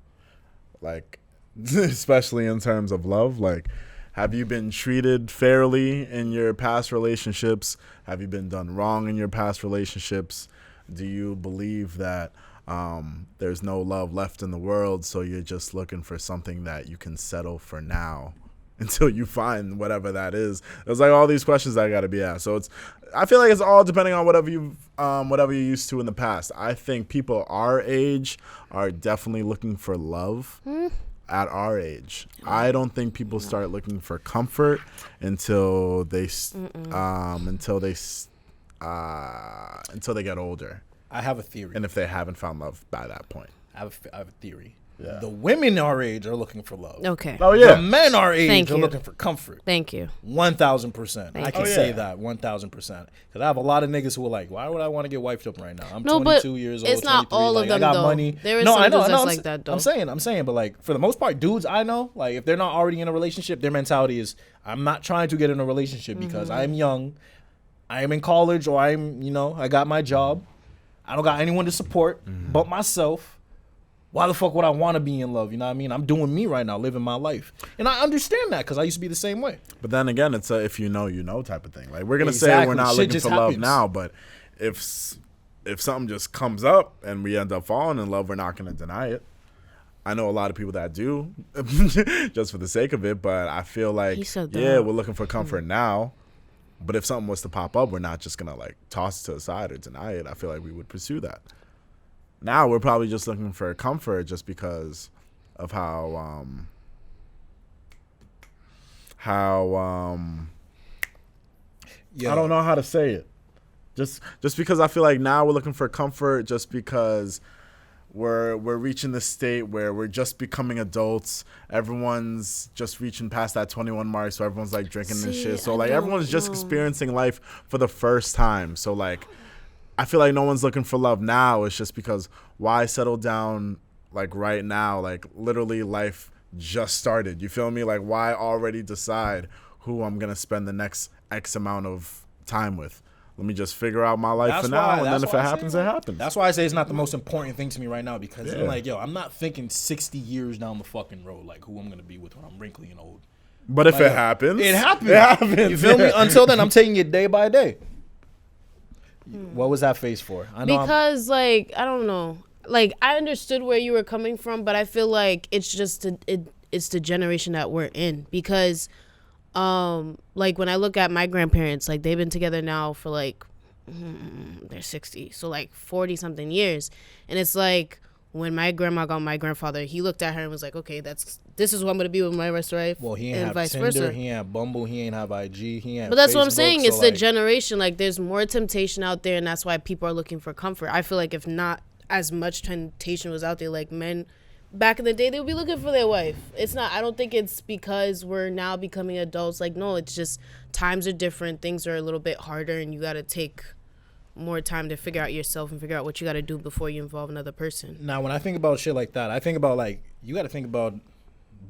like, especially in terms of love, like, have you been treated fairly in your past relationships? Have you been done wrong in your past relationships? Do you believe that there's no love left in the world, so you're just looking for something that you can settle for now until you find whatever that is? There's like all these questions that got to be asked. So I feel like it's all depending on whatever you're used to in the past. I think people our age are definitely looking for love. At our age, I don't think people start looking for comfort until they get older. I have a theory. And if they haven't found love by that point. I have a theory. Yeah. The women our age are looking for love. Okay. Oh, yeah. The men our age are looking for comfort. Thank you. 1,000%. I can say that 1,000%. Because I have a lot of niggas who are like, why would I want to get wifed up right now? I'm 22 years old. It's not all like, of them, I got though. money. There is some dudes that's like that, though. I'm saying, but like for the most part, dudes I know, like if they're not already in a relationship, their mentality is, I'm not trying to get in a relationship because I'm young, I am in college, or I got my job. I don't got anyone to support but myself. Why the fuck would I want to be in love? You know what I mean? I'm doing me right now, living my life. And I understand that because I used to be the same way. But then again, it's a if you know, you know type of thing. Like, we're going to say we're not looking for love now, but if something just comes up and we end up falling in love, we're not going to deny it. I know a lot of people that do just for the sake of it, but I feel like, we're looking for comfort now. But if something was to pop up, we're not just going to like toss it to the side or deny it. I feel like we would pursue that. Now we're probably just looking for comfort just because of how I don't know how to say it. Just because I feel like now we're looking for comfort just because we're reaching the state where we're just becoming adults. Everyone's just reaching past that 21 mark, so everyone's like drinking and shit. So like everyone's just experiencing life for the first time. So like I feel like no one's looking for love now. It's just because why settle down like right now? Like literally life just started. You feel me? Like why already decide who I'm going to spend the next X amount of time with? Let me just figure out my life for now, and then if it happens, it happens. That's why I say it's not the most important thing to me right now because I'm like, I'm not thinking 60 years down the fucking road, like who I'm going to be with when I'm wrinkly and old. But if it happens, it happens. It happens. You feel me? Until then, I'm taking it day by day. What was that face for? I because like I don't know, like I understood where you were coming from, but I feel like it's just it's the generation that we're in because, like when I look at my grandparents, like they've been together now for like they're 60, so like 40 something years, and it's like when my grandma got my grandfather, he looked at her and was like, okay, this is what I'm gonna be with my rest of life. Well, he ain't have Tinder, versa. He ain't have Bumble, he ain't have IG, he ain't. But that's Facebook, what I'm saying. It's like, the generation. Like, there's more temptation out there, and that's why people are looking for comfort. I feel like if not as much temptation was out there, like men back in the day, they would be looking for their wife. It's not. I don't think it's because we're now becoming adults. Like, no, it's just times are different. Things are a little bit harder, and you got to take more time to figure out yourself and figure out what you got to do before you involve another person. Now, when I think about shit like that, I think about like you got to think about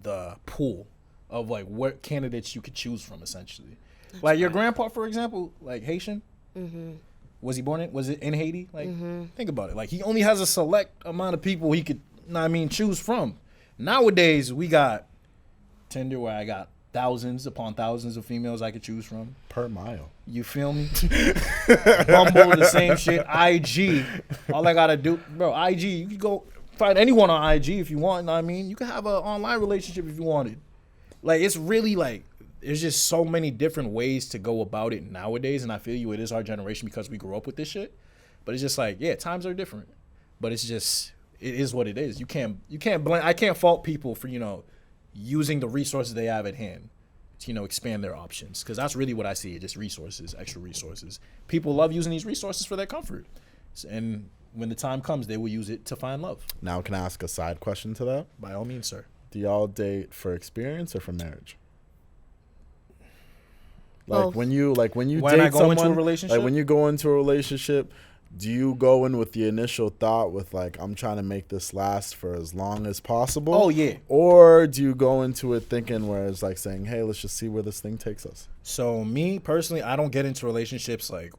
the pool of like what candidates you could choose from essentially. That's like your grandpa, for example, like Haitian. Was it in Haiti? Like think about it. Like he only has a select amount of people he could choose from. Nowadays we got Tinder where I got thousands upon thousands of females I could choose from per mile. You feel me? Bumble, the same shit. IG, all I gotta do, bro. IG, you can go find anyone on IG if you want. You can have an online relationship if you wanted. Like it's really like there's just so many different ways to go about it nowadays, and I feel you. It is our generation because we grew up with this shit. But it's just like times are different. But it's just it is what it is. You can't blame. I can't fault people for using the resources they have at hand to expand their options because that's really what I see. Just resources, extra resources. People love using these resources for their comfort, and when the time comes, they will use it to find love. Now, can I ask a side question to that? By all means, sir. Do y'all date for experience or for marriage? Like when you When date I go someone, into a relationship? like when you go into a relationship, do you go in with the initial thought with like, I'm trying to make this last for as long as possible? Oh, yeah. Or do you go into it thinking where it's like saying, hey, let's just see where this thing takes us? So me personally, I don't get into relationships like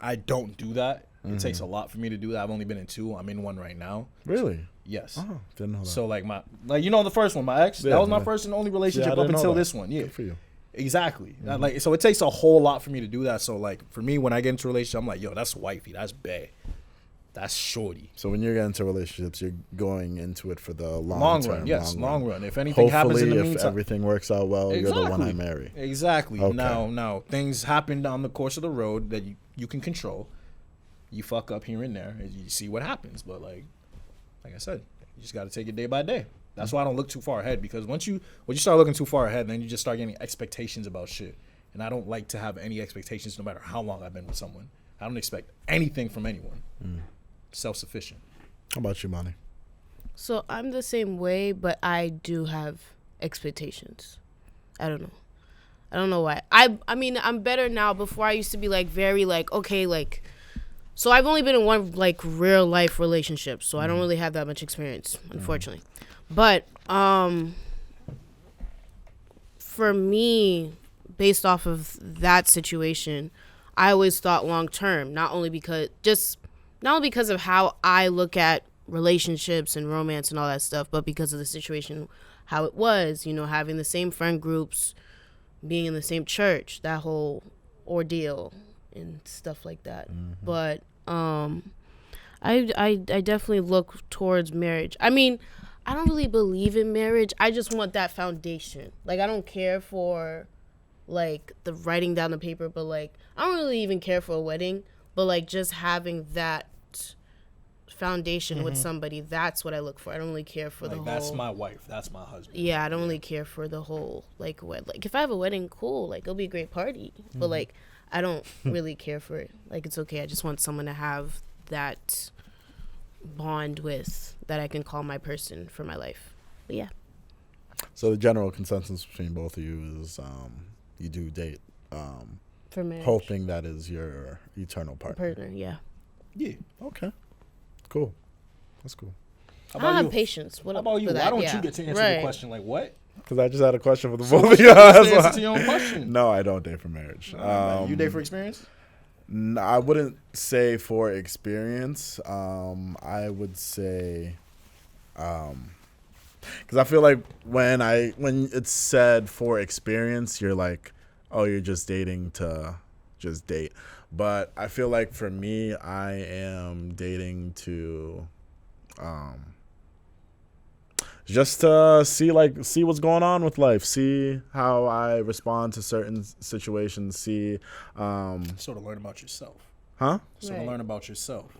I don't do that. It takes a lot for me to do that. I've only been in 2. I'm in one right now. Really? Yes. Oh, didn't know that. So the first one, my ex, that was my first and only relationship I up didn't know until that. this one. Yeah. Good for you. Exactly. So it takes a whole lot for me to do that. So like for me, when I get into a relationship, I'm like, yo, that's wifey, that's bae, that's shorty. So when you're getting into relationships, you're going into it for the long term, run. Yes, long run. If anything happens in the Hopefully, if meantime, everything works out well, you're the one I marry. Exactly. Okay. Now things happen down the course of the road that you can control. You fuck up here and there, and you see what happens. But like I said, you just got to take it day by day. That's why I don't look too far ahead, because once you start looking too far ahead, then you just start getting expectations about shit. And I don't like to have any expectations no matter how long I've been with someone. I don't expect anything from anyone. Self-sufficient. How about you, Imani? So I'm the same way, but I do have expectations. I don't know why. I mean, I'm better now. Before I used to be like very like, okay, like, so I've only been in one like real life relationship, so I don't really have that much experience, unfortunately. But for me, based off of that situation, I always thought long term, not only because of how I look at relationships and romance and all that stuff, but because of the situation, how it was, having the same friend groups, being in the same church, that whole ordeal and stuff like that. But I definitely look towards marriage. I mean, I don't really believe in marriage. I just want that foundation. Like, I don't care for like the writing down the paper, but like I don't really even care for a wedding, but like just having that foundation with somebody, that's what I look for. I don't really care for the whole, that's my wife, that's my husband. Yeah, I don't really care for the whole like what, like if I have a wedding, cool, like it'll be a great party, but like I don't really care for it. Like, it's okay. I just want someone to have that bond with, that I can call my person for my life. But yeah. So the general consensus between both of you is you do date For marriage. hoping that is your eternal partner. Yeah. Yeah. Okay. Cool. That's cool. How I don't about have you? patience. How about you? Why don't you get to answer the question? Like, what? Because I just had a question for the So both what's of your y'all. answer to your own question? No, I don't date for marriage. You date for experience? I wouldn't say for experience. I would say, because I feel like when it's said for experience, you're like, oh, you're just dating to just date. But I feel like for me, I am dating to, just to see what's going on with life, see how I respond to certain situations, see, Sort of learn about yourself. huh? Sort of learn about yourself.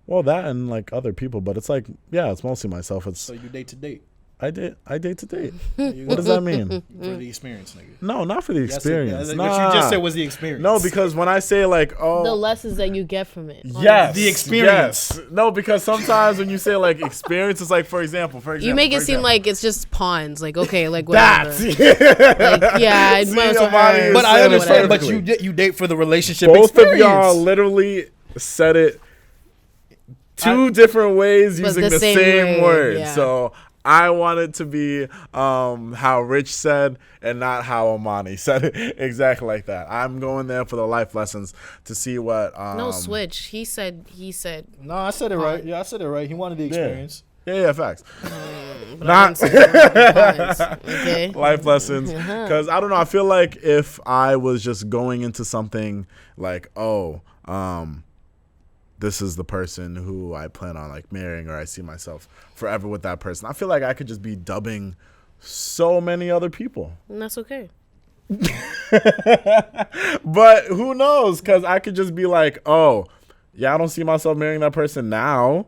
Well, that and like other people, but it's like, yeah, it's mostly myself. It's So you date to date. I date to date. What does that mean? For the experience, nigga. No, not for the experience. What Nah. you just said was the experience. No, because when I say like, The oh, lessons that you get from it. yes, The experience. Yes. No, because sometimes when you say like experience, it's like for example. You make it seem like it's just pawns. Like, okay, like whatever. that. Like, yeah, it See, might as well Imani hurt. is But I saying it understand. But perfectly. you date for the relationship Both experience. of y'all literally said it two different ways But using the the same same way, word. yeah. So I want it to be how Rich said and not how Imani said it. Exactly like that. I'm going there for the life lessons to see what. No switch. He said. No, I said it right. Yeah, I said it right. He wanted the experience. Yeah, facts. But Not- I didn't say pawns, okay. Life lessons. Because I don't know. I feel like if I was just going into something like, oh, this is the person who I plan on like marrying, or I see myself forever with that person, I feel like I could just be dubbing so many other people. And that's okay. But who knows? Because I could just be like, oh, yeah, I don't see myself marrying that person now.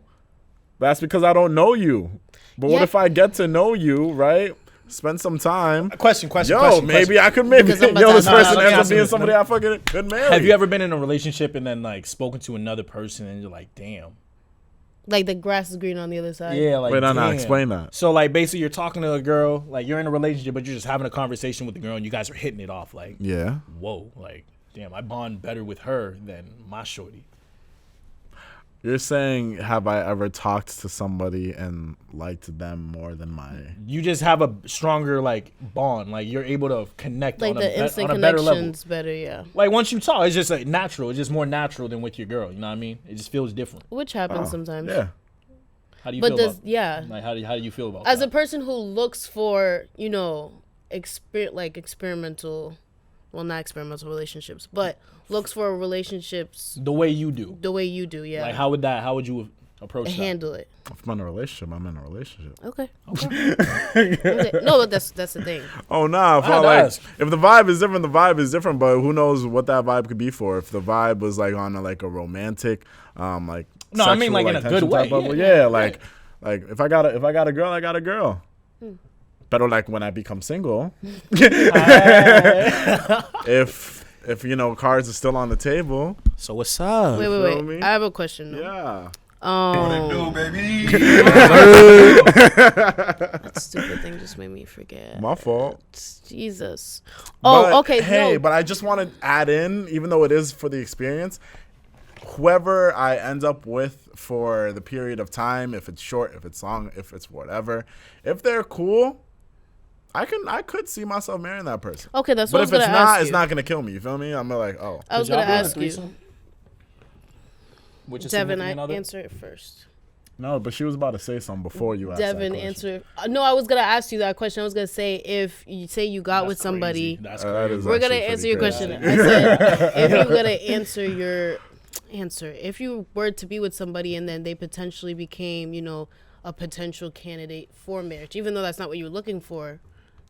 That's because I don't know you. But what Yeah. if I get to know you, right? Spend some time. Question. Yo, maybe I could maybe. Because I'm about Yo, to this ask- person let me ends up ask being you- somebody I fucking could marry. Have you ever been in a relationship and then like spoken to another person and you're like, damn? Like the grass is green on the other side. Yeah, like Wait, no, damn. explain that. So like basically you're talking to a girl, like you're in a relationship, but you're just having a conversation with the girl and you guys are hitting it off. Like, Yeah. whoa, like damn, I bond better with her than my shorty. You're saying, have I ever talked to somebody and liked them more than my... You just have a stronger like bond. Like you're able to connect Like on the instant on a better level. connection's better, yeah. Like once you talk, it's just like natural. It's just more natural than with your girl. You know what I mean? It just feels different. Which happens sometimes. Yeah. How do you But feel does about? yeah. Like how do you feel about As that? a person who looks for, you know, experimental, well, not experimental relationships, but looks for relationships The way you do. the way you do, yeah. Like how would you approach that? handle it. If I'm in a relationship, I'm in a relationship. Okay. Okay. No, but that's the thing. Oh, nah. If, I had to like, ask. if the vibe is different, the vibe is different, but who knows what that vibe could be for. If the vibe was, like, on, a romantic, like, No, I mean, sexual, like, in a tension good way. type level, Yeah, like, if I got a girl, I got a girl. But, like, when I become single, if you know, cards are still on the table, So what's up? Wait. feel me? I have a question. Though. yeah. That stupid thing just made me forget. My fault. Jesus. Oh, But, okay. Hey, no. but I just want to add in, even though it is for the experience, whoever I end up with for the period of time, if it's short, if it's long, if it's whatever, if they're cool, I could see myself marrying that person. Okay, that's But what I was if it's gonna not, ask it's you. not gonna kill me. You feel me? I'm like, oh, I was Could y'all gonna be in a ask you, threesome? Which is Devin. significant other? Answer it first. no. But she was about to say something before you asked Devin, that question. answer. No, I was gonna ask you that question. I was gonna say if you say you got with somebody, That's That crazy. is we're gonna actually answer pretty your crazy. question. I said if you're gonna answer your answer, if you were to be with somebody and then they potentially became, you know, a potential candidate for marriage, even though that's not what you were looking for,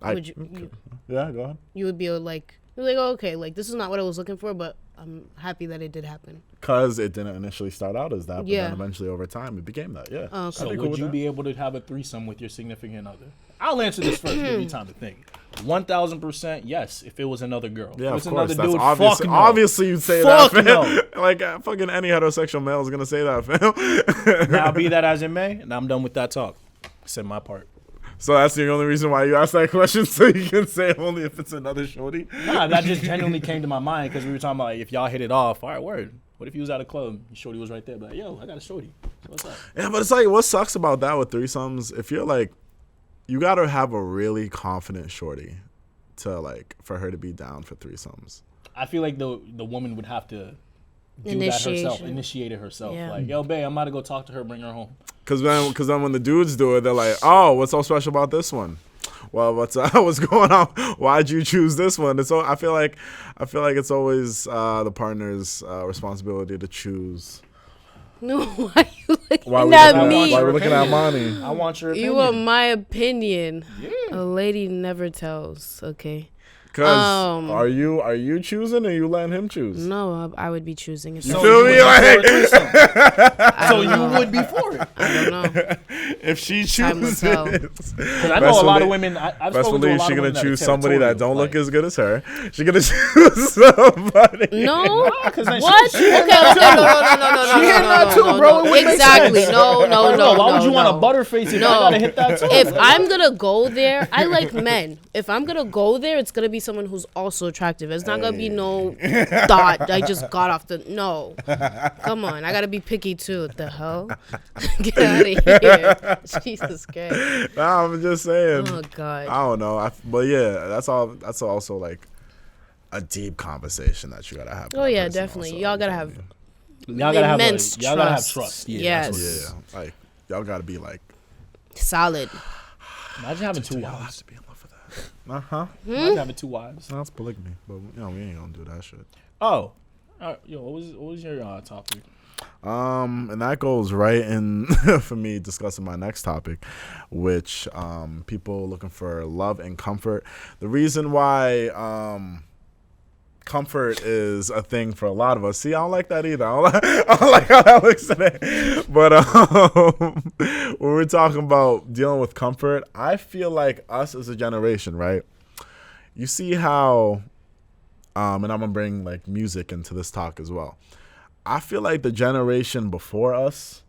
would you Yeah, go ahead. you would be like, you're like, oh, okay, like this is not what I was looking for, but I'm happy that it did happen. Because it didn't initially start out as that, but Yeah. then eventually over time it became that. Yeah. Oh, okay. I'd So be cool would with you that. be able to have a threesome with your significant other? I'll answer this first. Give you time to think. 1,000% yes. If it was another girl. Yeah, if of it's course. another That's dude, obvious. fuck no. Obviously, you'd say Fuck that, no. fam. Like, fucking any heterosexual male is gonna say that, fam. Now be that as it may, and I'm done with that talk. Said my part. So that's the only reason why you asked that question, so you can say only if it's another shorty. Nah, that just genuinely came to my mind because we were talking about like, if y'all hit it off. All right, word. What if you was at a club, your shorty was right there, but like, yo, I got a shorty. So what's up? Yeah, but it's like, what sucks about that with threesomes? If you're like, you gotta have a really confident shorty to like for her to be down for threesomes. I feel like the woman would have to do that herself, initiate it herself. Yeah. Like, yo, babe, I'm about to go talk to her, bring her home. Cause then when the dudes do it, they're like, oh, what's so special about this one? Well, what's going on? Why'd you choose this one? And so I feel like it's always the partner's responsibility to choose. No, why you looking Why at me? we're looking at money? I want your opinion. You want my opinion? Yeah. A lady never tells. Okay. Cause are you choosing or you letting him choose? No, I would be choosing it. So Feel you me? would be Like- for a threesome. So don't you know. would be for it. I don't know. If she Time will chooses, tell. Because I know a lot of women. I've best spoken to a believe lot she's of gonna women choose that are somebody that don't territorial, look as good as her. She's gonna choose somebody. No. Because then What? She Okay. No. She hitting that too, bro. It wouldn't make Exactly. sense. No. Why would you want no. a butterface if No. I gotta hit that too? If I'm gonna go there, I like men. If I'm gonna go there, it's gonna be someone who's also attractive. It's not gonna be no thought. I just got off the no. Come on, I gotta be picky too. What the hell? Get out of here. Jesus Christ. Nah, I'm just saying. Oh God. I don't know. But yeah, that's all. That's also like a deep conversation that you gotta have. with Oh that yeah, person definitely. also. Y'all gotta have Y'all gotta have immense y'all gotta have trust. trust. Yes. Yeah, like y'all gotta be like. Solid. Imagine having two Y'all have wives. to be in love with that. Uh-huh. Imagine having two wives. That's polygamy, but we ain't gonna do that shit. Oh, yo, what was your topic? And that goes right in for me discussing my next topic, which people looking for love and comfort. The reason why comfort is a thing for a lot of us. See, I don't like that either. I don't like how that looks today. But when we're talking about dealing with comfort, I feel like us as a generation, right? You see how, and I'm gonna bring like music into this talk as well. I feel like the generation before us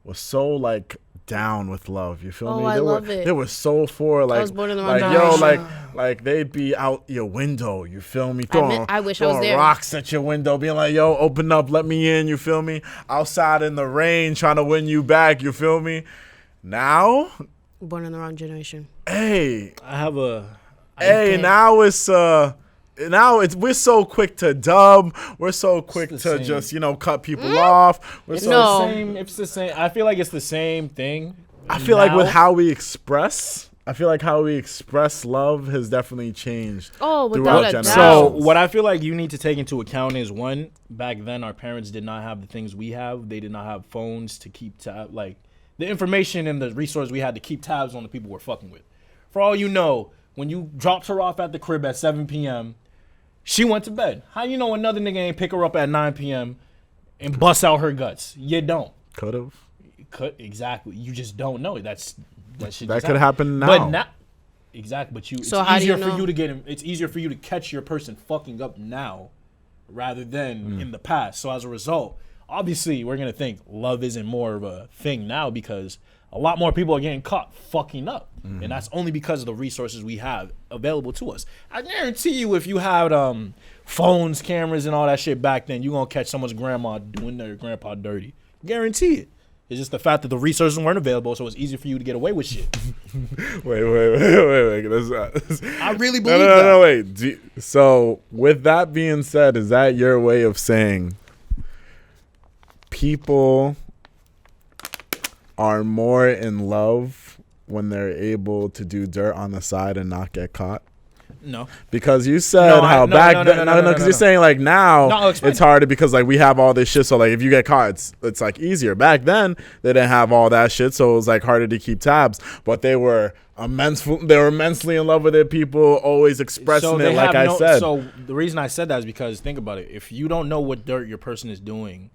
was so like down with love. You feel me? I love it. They were so for like, I was born in the wrong yo, generation. like they'd be out your window. You feel me? I wish I was there. Rocks at your window, being like, yo, open up, let me in. You feel me? Outside in the rain, trying to win you back. You feel me? Now, Born in the wrong generation. hey, can't- now it's we're so quick to dub. We're so quick to same. just cut people off. We're so No. Same. It's the same. I feel like it's the same thing. I feel like with now. how we express, love has definitely changed. Oh, without throughout a generations. So doubt. what I feel like you need to take into account is, one, back then our parents did not have the things we have. They did not have phones to keep like the information and the resource we had to keep tabs on the people we're fucking with. For all you know, when you dropped her off at the crib at 7 p.m., she went to bed. How you know another nigga ain't pick her up at 9 p.m. and bust out her guts? You don't. Could've. Exactly. You just don't know. That could happen now. But now, exactly. But So how do you know? It's easier for you to catch your person fucking up now, rather than in the past. So as a result, obviously, we're gonna think love isn't more of a thing now because a lot more people are getting caught fucking up, and that's only because of the resources we have available to us. I guarantee you, if you had phones, cameras, and all that shit back then, you gonna catch someone's grandma doing their grandpa dirty. Guarantee it. It's just the fact that the resources weren't available, so it's easier for you to get away with shit. Wait. I really believe that. No, wait. So with that being said, is that your way of saying people are more in love when they're able to do dirt on the side and not get caught? No. Because you said because you're saying like now it's harder because like we have all this shit, so like if you get caught it's like easier. Back then they didn't have all that shit, so it was like harder to keep tabs, but they were immensely in love with their people, always expressing it like I said. So the reason I said that is because think about it. If you don't know what dirt your person is doing,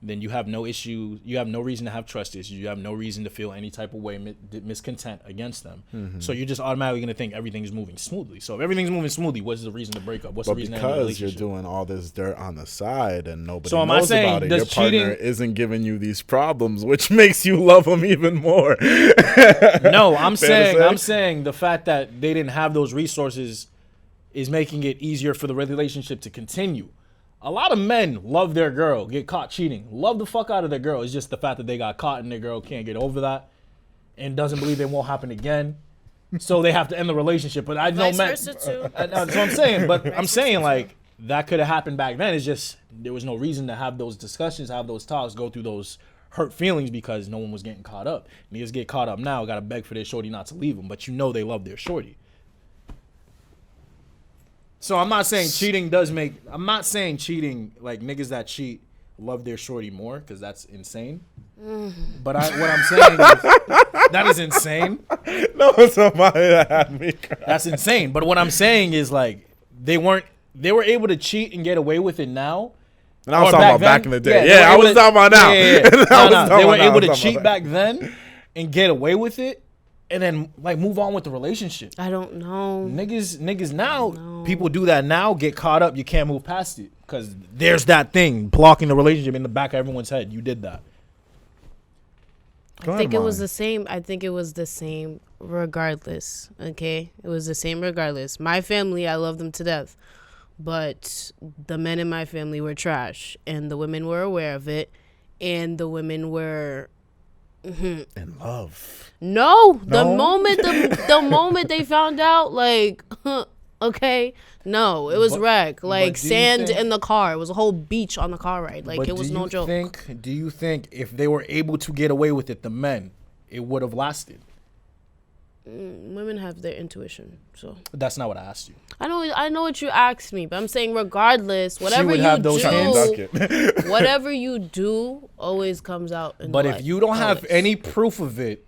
then you have no issue. You have no reason to have trust issues. You have no reason to feel any type of way miscontent against them. So you're just automatically going to think everything's moving smoothly. So if everything's moving smoothly, what's the reason to break up? What's the reason to end the Because you're relationship? doing all this dirt on the side and nobody So am I knows saying, about it, does your partner cheating- isn't giving you these problems, which makes you love them even more. No, I'm Fair to say? saying the fact that they didn't have those resources is making it easier for the relationship to continue. A lot of men love their girl, get caught cheating, love the fuck out of their girl. It's just the fact that they got caught and their girl can't get over that and doesn't believe it won't happen again. So they have to end the relationship. But I know Vice men. versa too. That's what I'm saying. But I'm saying like that could have happened back then. It's just there was no reason to have those discussions, have those talks, go through those hurt feelings because no one was getting caught up. Niggas get caught up now, gotta beg for their shorty not to leave them, but you know they love their shorty. So I'm not saying cheating like niggas that cheat love their shorty more because that's insane. But what I'm saying is that is insane. No, somebody that had me cry. That's insane. But what I'm saying is like they were able to cheat and get away with it now. And I was Or talking about then. back in the day. they were I was able to- talking about now. Yeah. They were able to I was talking cheat about back then and get away with it and then like move on with the relationship. I don't know. Niggas now, people do that now, get caught up, you can't move past it. Because there's that thing blocking the relationship in the back of everyone's head. You did that. I think it was the same. I think it was the same regardless. Okay? It was the same regardless. My family, I love them to death. But the men in my family were trash. And the women were aware of it. And the women were... in love. No, the moment they found out, like, okay, no, it was wreck, like do you sand think- in the car. It was a whole beach on the car ride, like But it was no joke. Do you think if they were able to get away with it, the men, it would have lasted? Women have their intuition, so That's not what I asked you. I know what you asked me, but I'm saying regardless, whatever would you have those do, whatever you do, always comes out. In But the if light. you don't have Always. any proof of it,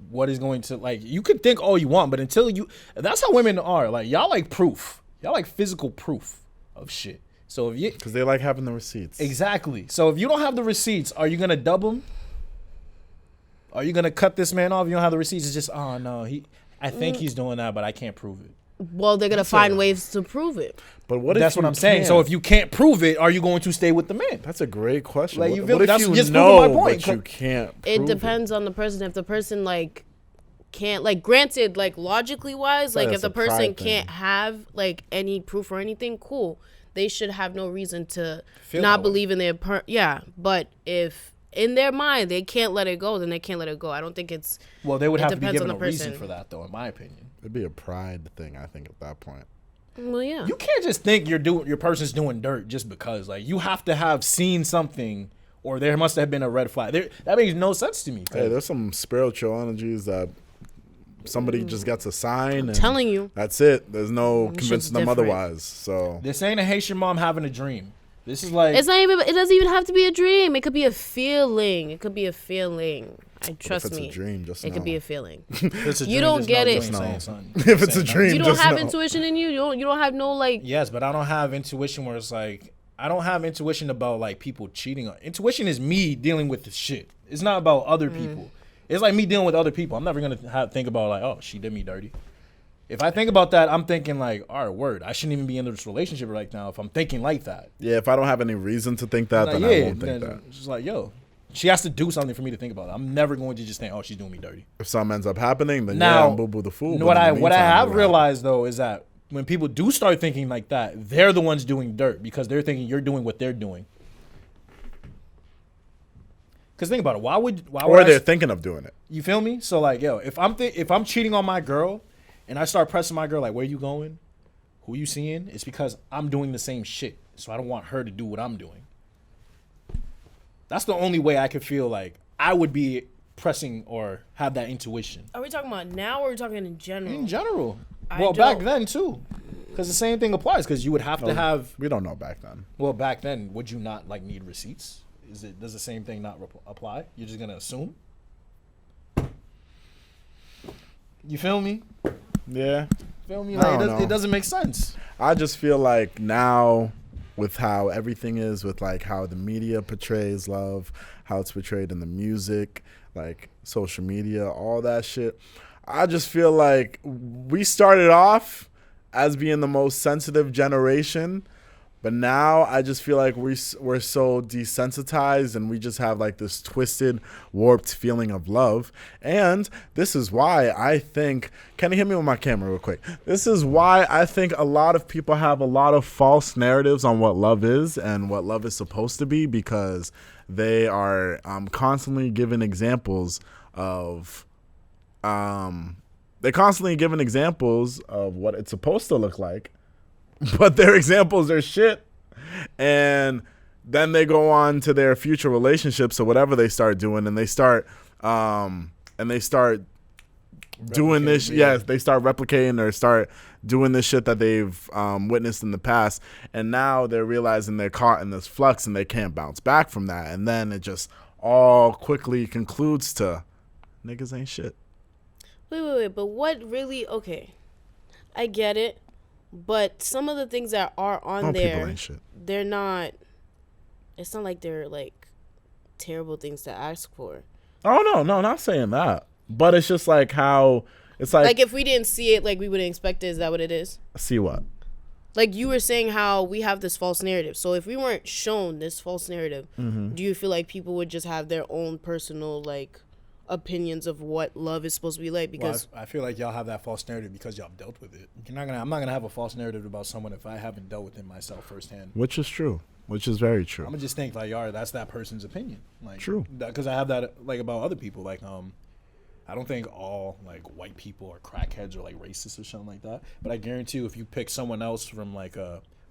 what is going to, like, you could think all you want, but until you, that's how women are. Like, y'all like proof. Y'all like physical proof of shit. So if you, Because they like having the receipts. exactly. So if you don't have the receipts, are you going to dub them? Are you going to cut this man off? You don't have the receipts. It's just, oh no, I think he's doing that, but I can't prove it. Well, they're gonna find ways to prove it. But what That's if what I'm saying. So if you can't prove it, are you going to stay with the man? That's a great question. Like, What, you feel what me? if That's you just know, proving my point. but you can't It prove depends on the person. If the person like can't, like, granted, like logically wise, like That's if the a pride person thing. can't have like any proof or anything, cool. They should have no reason to Feel not that way. believe in their yeah. But if in their mind they can't let it go, then they can't let it go. I don't think it's. Well, they would It have to be depends given on a the reason person. for that, though, in my opinion. It'd be a pride thing, I think, at that point. Well, yeah. You can't just think your person's doing dirt just because. Like, you have to have seen something, or there must have been a red flag. That makes no sense to me. Hey, there's some spiritual energies that somebody just gets a sign. And telling you. that's it. There's no shit's convincing them different. otherwise. So This ain't a Haitian mom having a dream. This is like It's not even. It doesn't even have to be a dream. It could be a feeling. It could be a feeling. Trust if it's me. a dream, just it know. could be a feeling. it's a You dream, don't there's get no it. doing No. saying something. If it's a Saying dream, You don't just have know. intuition in you. You don't have no like. Yes, but I don't have intuition where it's like I don't have intuition about like people cheating. Intuition is me dealing with the shit. It's not about other people. It's like me dealing with other people. I'm never gonna think about like, oh, she did me dirty. If I think about that, I'm thinking like, all right, word. I shouldn't even be in this relationship right now if I'm thinking like that. Yeah, if I don't have any reason to think that, Like, then I won't think then that. it's just like, yo, she has to do something for me to think about it. I'm never going to just think, oh, she's doing me dirty. If something ends up happening, then Now, yeah, I'm boo-boo the fool. What but in I the what I meantime, have what realized though is that when people do start thinking like that, they're the ones doing dirt because they're thinking you're doing what they're doing. Because think about it, why would or I they're thinking of doing it. you feel me? So like, yo, if I'm cheating on my girl, and I start pressing my girl like, where you going? Who you seeing? It's because I'm doing the same shit. So I don't want her to do what I'm doing. That's the only way I could feel like I would be pressing or have that intuition. Are we talking about now or are we talking in general? In general. I Well, back don't- then too. Because the same thing applies. Because you would have to have. We don't know back then. Well, back then, would you not like need receipts? Does the same thing not apply? You're just gonna assume. You feel me? Yeah. Feel me? I Like don't know. it doesn't make sense. I just feel like now, with how everything is, with like how the media portrays love, how it's portrayed in the music, like social media, all that shit, I just feel like we started off as being the most sensitive generation, but now I just feel like we're so desensitized and we just have like this twisted, warped feeling of love. And this is why I think, can you hit me with my camera real quick? This is why I think a lot of people have a lot of false narratives on what love is and what love is supposed to be, because they are constantly given examples of what it's supposed to look like, but their examples are shit. And then they go on to their future relationships or whatever they start doing, and they start doing this. Yes, they start replicating or start doing this shit that they've witnessed in the past, and now they're realizing they're caught in this flux and they can't bounce back from that. And then it just all quickly concludes to niggas ain't shit. Wait. But what really? Okay, I get it, but some of the things that are on People there, ain't shit. they're not. It's not like they're like terrible things to ask for. Oh no, not saying that. But it's just like how it's like. Like if we didn't see it, like we wouldn't expect it. Is that what it is? See what? Like you were saying how we have this false narrative. So if we weren't shown this false narrative, do you feel like people would just have their own personal like opinions of what love is supposed to be like? Because I feel like y'all have that false narrative because y'all dealt with it. I'm not gonna have a false narrative about someone if I haven't dealt with it myself firsthand. Which is true. Which is very true. I'm gonna just think like, all right, that's that person's opinion. Like, True. Because I have that like about other people. Like, I don't think all like white people are crackheads or like racist or something like that. But I guarantee you, if you pick someone else from like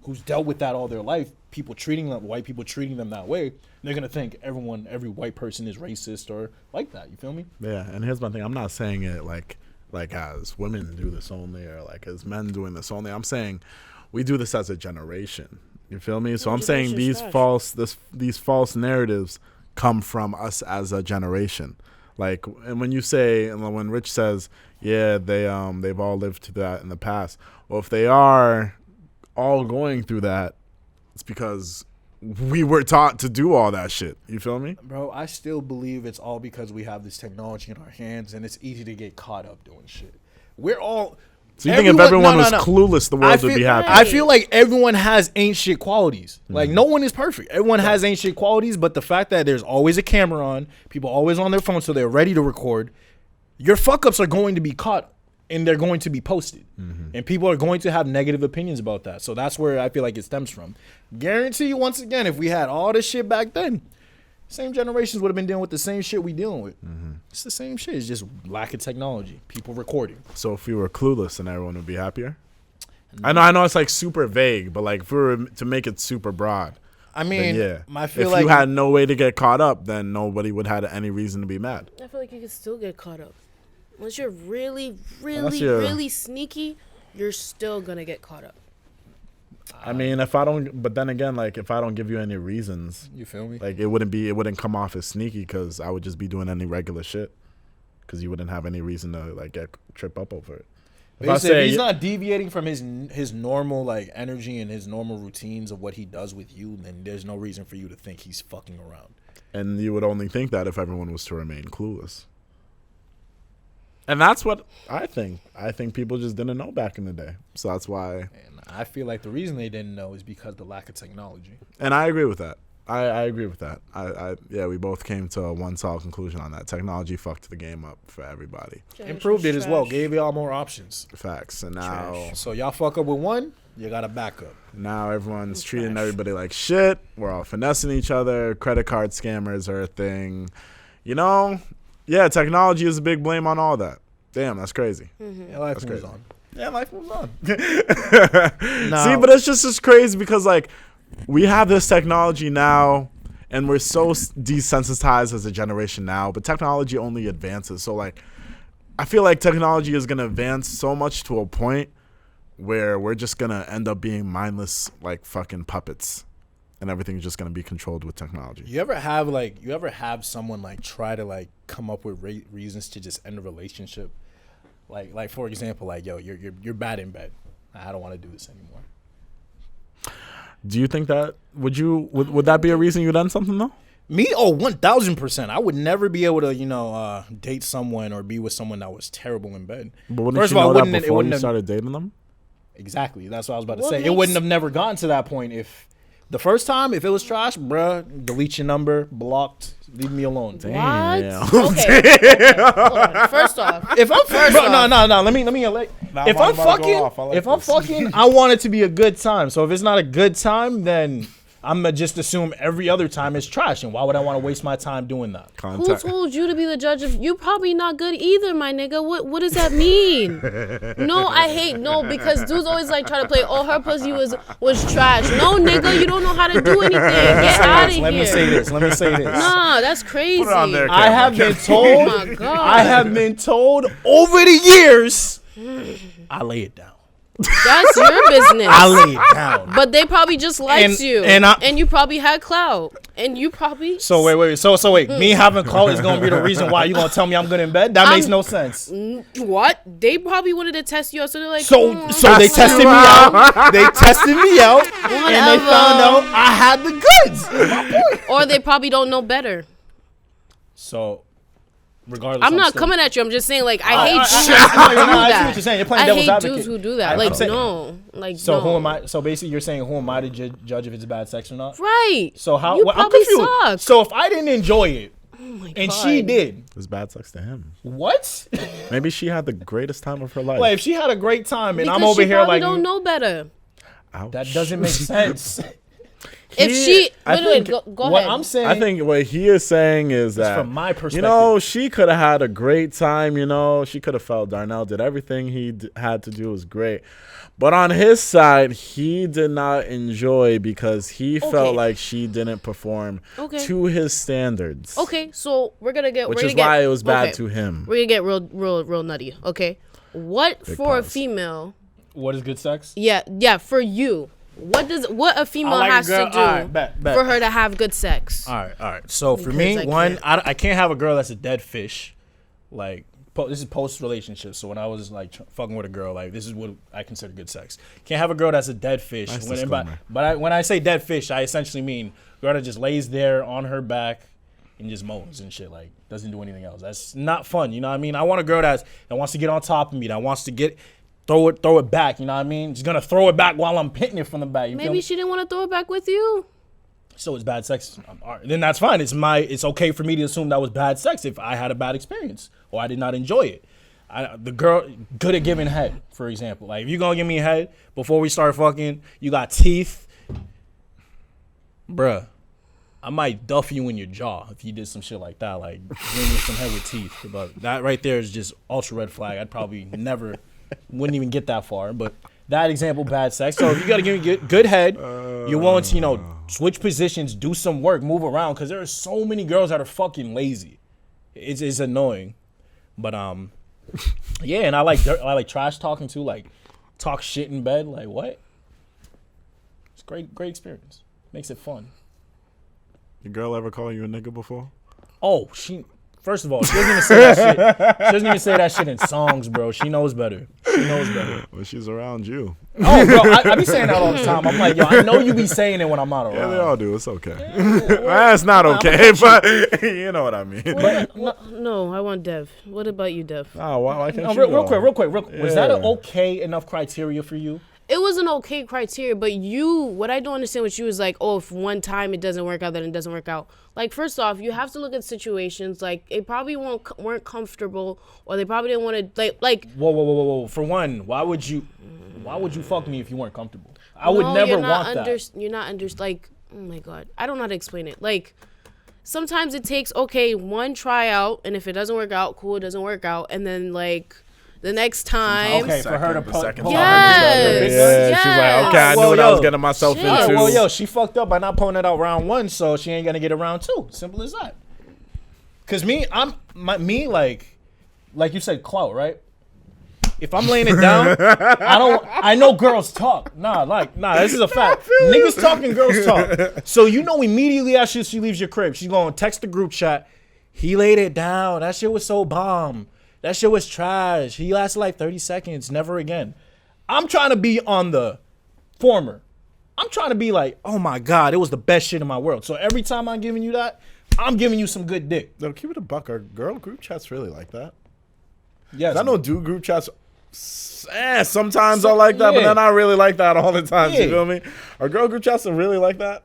who's dealt with that all their life, white people treating them that way, they're gonna think every white person is racist or like that. You feel me? Yeah, and here's my thing. I'm not saying it like as women do this only or like as men doing this only. I'm saying we do this as a generation. You feel me? So I'm saying these false narratives come from us as a generation. Like, and when you say, and when Rich says, yeah, they've all lived through that in the past. Well, if they are all going through that, it's because we were taught to do all that shit. You feel me? Bro, I still believe it's all because we have this technology in our hands and it's easy to get caught up doing shit. So you think if everyone was clueless, the world would be happy? I feel like everyone has ain't shit qualities. Like no one is perfect. Everyone has ain't shit qualities, but the fact that there's always a camera on, people always on their phone, so they're ready to record. Your fuck ups are going to be caught and they're going to be posted, and people are going to have negative opinions about that. So that's where I feel like it stems from. Guarantee you, once again, if we had all this shit back then, same generations would have been dealing with the same shit we dealing with. It's the same shit. It's just lack of technology. People recording. So if we were clueless, then everyone would be happier. I know it's like super vague, but like if we were to make it super broad, I mean, yeah. I feel if like you had no way to get caught up, then nobody would have any reason to be mad. I feel like you could still get caught up. Unless you're really, Unless you're- really sneaky, you're still gonna get caught up. I mean, if I don't, but then again, like if I don't give you any reasons, you feel me? like it wouldn't come off as sneaky because I would just be doing any regular shit because you wouldn't have any reason to like get trip up over it. If he's not deviating from his normal like energy and his normal routines of what he does with you, then there's no reason for you to think he's fucking around. And you would only think that if everyone was to remain clueless. And that's what I think. I think people just didn't know back in the day. So that's why. And I feel like the reason they didn't know is because of the lack of technology. And I agree with that. I agree with that. Yeah, we both came to one solid conclusion on that. Technology fucked the game up for everybody. Improved it as well. Gave y'all more options. Facts. And now, So y'all fuck up with one, you got a backup. now everyone's treating everybody like shit. We're all finessing each other. Credit card scammers are a thing. You know, yeah, technology is a big blame on all that. Damn, that's crazy. Yeah, life moves on. Yeah, life moves on. Now, See, but it's just as crazy because like we have this technology now and we're so desensitized as a generation now, but technology only advances. So like I feel like technology is going to advance so much to a point where we're just going to end up being mindless like fucking puppets and everything's just going to be controlled with technology. You ever have someone like try to like come up with reasons to just end a relationship? Like for example, like yo, you're bad in bed. I don't want to do this anymore. Do you think that would that be a reason you'd end something though? Me? Oh, 1,000%. I would never be able to, date someone or be with someone that was terrible in bed. But wouldn't you know that before you started dating them? Exactly. That's what I was about to say. It wouldn't have never gotten to that point if the first time, if it was trash, bruh, delete your number, blocked, leave me alone. What? Okay. Hold on. First off, If I'm no, let me like, if I'm fucking, I want it to be a good time. So if it's not a good time, then I'm gonna just assume every other time is trash. And why would I want to waste my time doing that? Who told you to be the judge of? You probably not good either, my nigga. What does that mean? No, because dudes always like try to play. Oh, her pussy was trash. No, nigga, you don't know how to do anything. Get out of here. Let me say this. Nah, that's crazy. Put it on there, I have been told. Oh my God. I have been told over the years. I lay it down. That's your business. I lay it down. But they probably just liked you, and you probably had clout, and you probably. So wait. So wait. Me having clout is gonna be the reason why you gonna tell me I'm good in bed? That makes no sense. What? They probably wanted to test you out, so they're like. So they tested me out. They tested me out, and they found out I had the goods. Is my point. Or they probably don't know better. So. Regardless, I'm not coming at you. I'm just saying, like, I hate dudes who do I see that. what you're saying. You're playing I devil's hate advocate. dudes who do that. Like, no. Like, so no. who am I? So basically, you're saying who am I to judge if it's bad sex or not? Right. So how? You I'm probably confused. suck. So if I didn't enjoy it, and she did, It was bad sex to him. what? Maybe she had the greatest time of her life. Like if she had a great time and Because I'm over she here probably like don't know better. Ouch. that doesn't make sense. If she, I think go What ahead. I'm saying, I think what he is saying is that, from my perspective. you know, she could have had a great time. You know, she could have felt Darnell did everything he had to do was great. But on his side, he did not enjoy because he felt like she didn't perform to his standards. Okay, so we're gonna get, Which is why it was bad to him. We're gonna get real nutty. Okay, what Big for pause. a female? what is good sex? Yeah, for you. What a female like a has girl- to do all right, bet. for her to have good sex? All right. So for Because me, I I can't have a girl that's a dead fish. Like this is post relationship. So when I was like fucking with a girl, like this is what I consider good sex. Can't have a girl that's a dead fish. Nice When, disclaimer. when I say dead fish, I essentially mean girl that just lays there on her back and just moans and shit. Like doesn't do anything else. That's not fun. You know what I mean? I want a girl that wants to get on top of me. That wants to get throw it back. You know what I mean? She's gonna throw it back while I'm hitting it from the back. You feel Maybe me? she didn't want to throw it back with you. So it's bad sex. All right, then that's fine. It's okay for me to assume that was bad sex if I had a bad experience or I did not enjoy it. The girl good at giving head, for example. Like if you gonna give me head before we start fucking, you got teeth, bruh. I might duff you in your jaw if you did some shit like that, like giving me some head with teeth. But that right there is just ultra red flag. I'd probably wouldn't even get that far. But that example, bad sex. So if you gotta give me good head, you're willing to, switch positions, do some work, move around, because there are so many girls that are fucking lazy. It's annoying. But yeah, and I like trash talking too, like talk shit in bed, like what? It's great experience. Makes it fun. Your girl ever call you a nigga before? Oh, first of all, she doesn't even say that shit. She doesn't even say that shit in songs, bro. She knows better. Well, she's around you. Oh, bro, I be saying that all the time. I'm like, yo, I know you be saying it when I'm not around. Yeah, they all do. It's okay. It's not okay, but you know what I mean. No, I want Dev. What about you, Dev? Oh, why can't you real go? quick. Was that an okay enough criteria for you? It was an okay criteria, but what I don't understand with you is like, oh, if one time it doesn't work out, then it doesn't work out. Like, first off, you have to look at situations. Like, they probably weren't comfortable, or they probably didn't want to like. Whoa. For one, why would you fuck me if you weren't comfortable? I would never want that. You're not like, oh my God, I don't know how to explain it. Like, sometimes it takes one tryout, and if it doesn't work out, cool, it doesn't work out, and then like. The next time. Okay, for her to pull out her yes. She's like, okay, I knew what I was getting myself into. Well, yo, she fucked up by not pulling it out round 1, so she ain't gonna get it round 2. Simple as that. Cause like you said, clout, right? If I'm laying it down, I know girls talk. Nah, this is a fact. Niggas talk and girls talk. So immediately after she leaves your crib, she's gonna text the group chat. He laid it down. That shit was so bomb. That shit was trash. He lasted like 30 seconds. Never again. I'm trying to be on the former. I'm trying to be like, oh my God, it was the best shit in my world. So every time I'm giving you that, I'm giving you some good dick. No, keep it a buck. Are girl group chats really like that? Yes. I know dude group chats sometimes are like that, but they're not really like that all the time. You feel me? Are girl group chats really like that?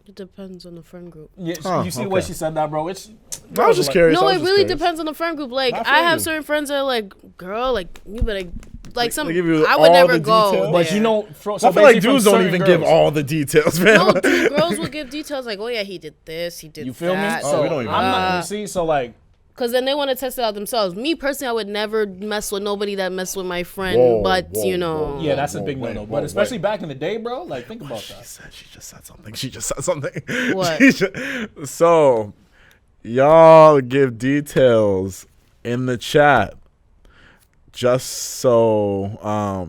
It depends on the friend group. Yeah, you see the way she said that, bro? I was just curious. No, it really depends on the friend group. Like, I have certain friends that are like, girl, like, you better, like, some, I would never go. But so I feel like dudes don't even give all the details, man. No, girls will give details like, oh yeah, he did this, he did that. You feel me? So we don't even because then they want to test it out themselves. Me personally, I would never mess with nobody that messed with my friend. Yeah, that's a big no-no. But especially back in the day, bro. Like, think about that. She just said something. What? So, y'all give details in the chat. Just so,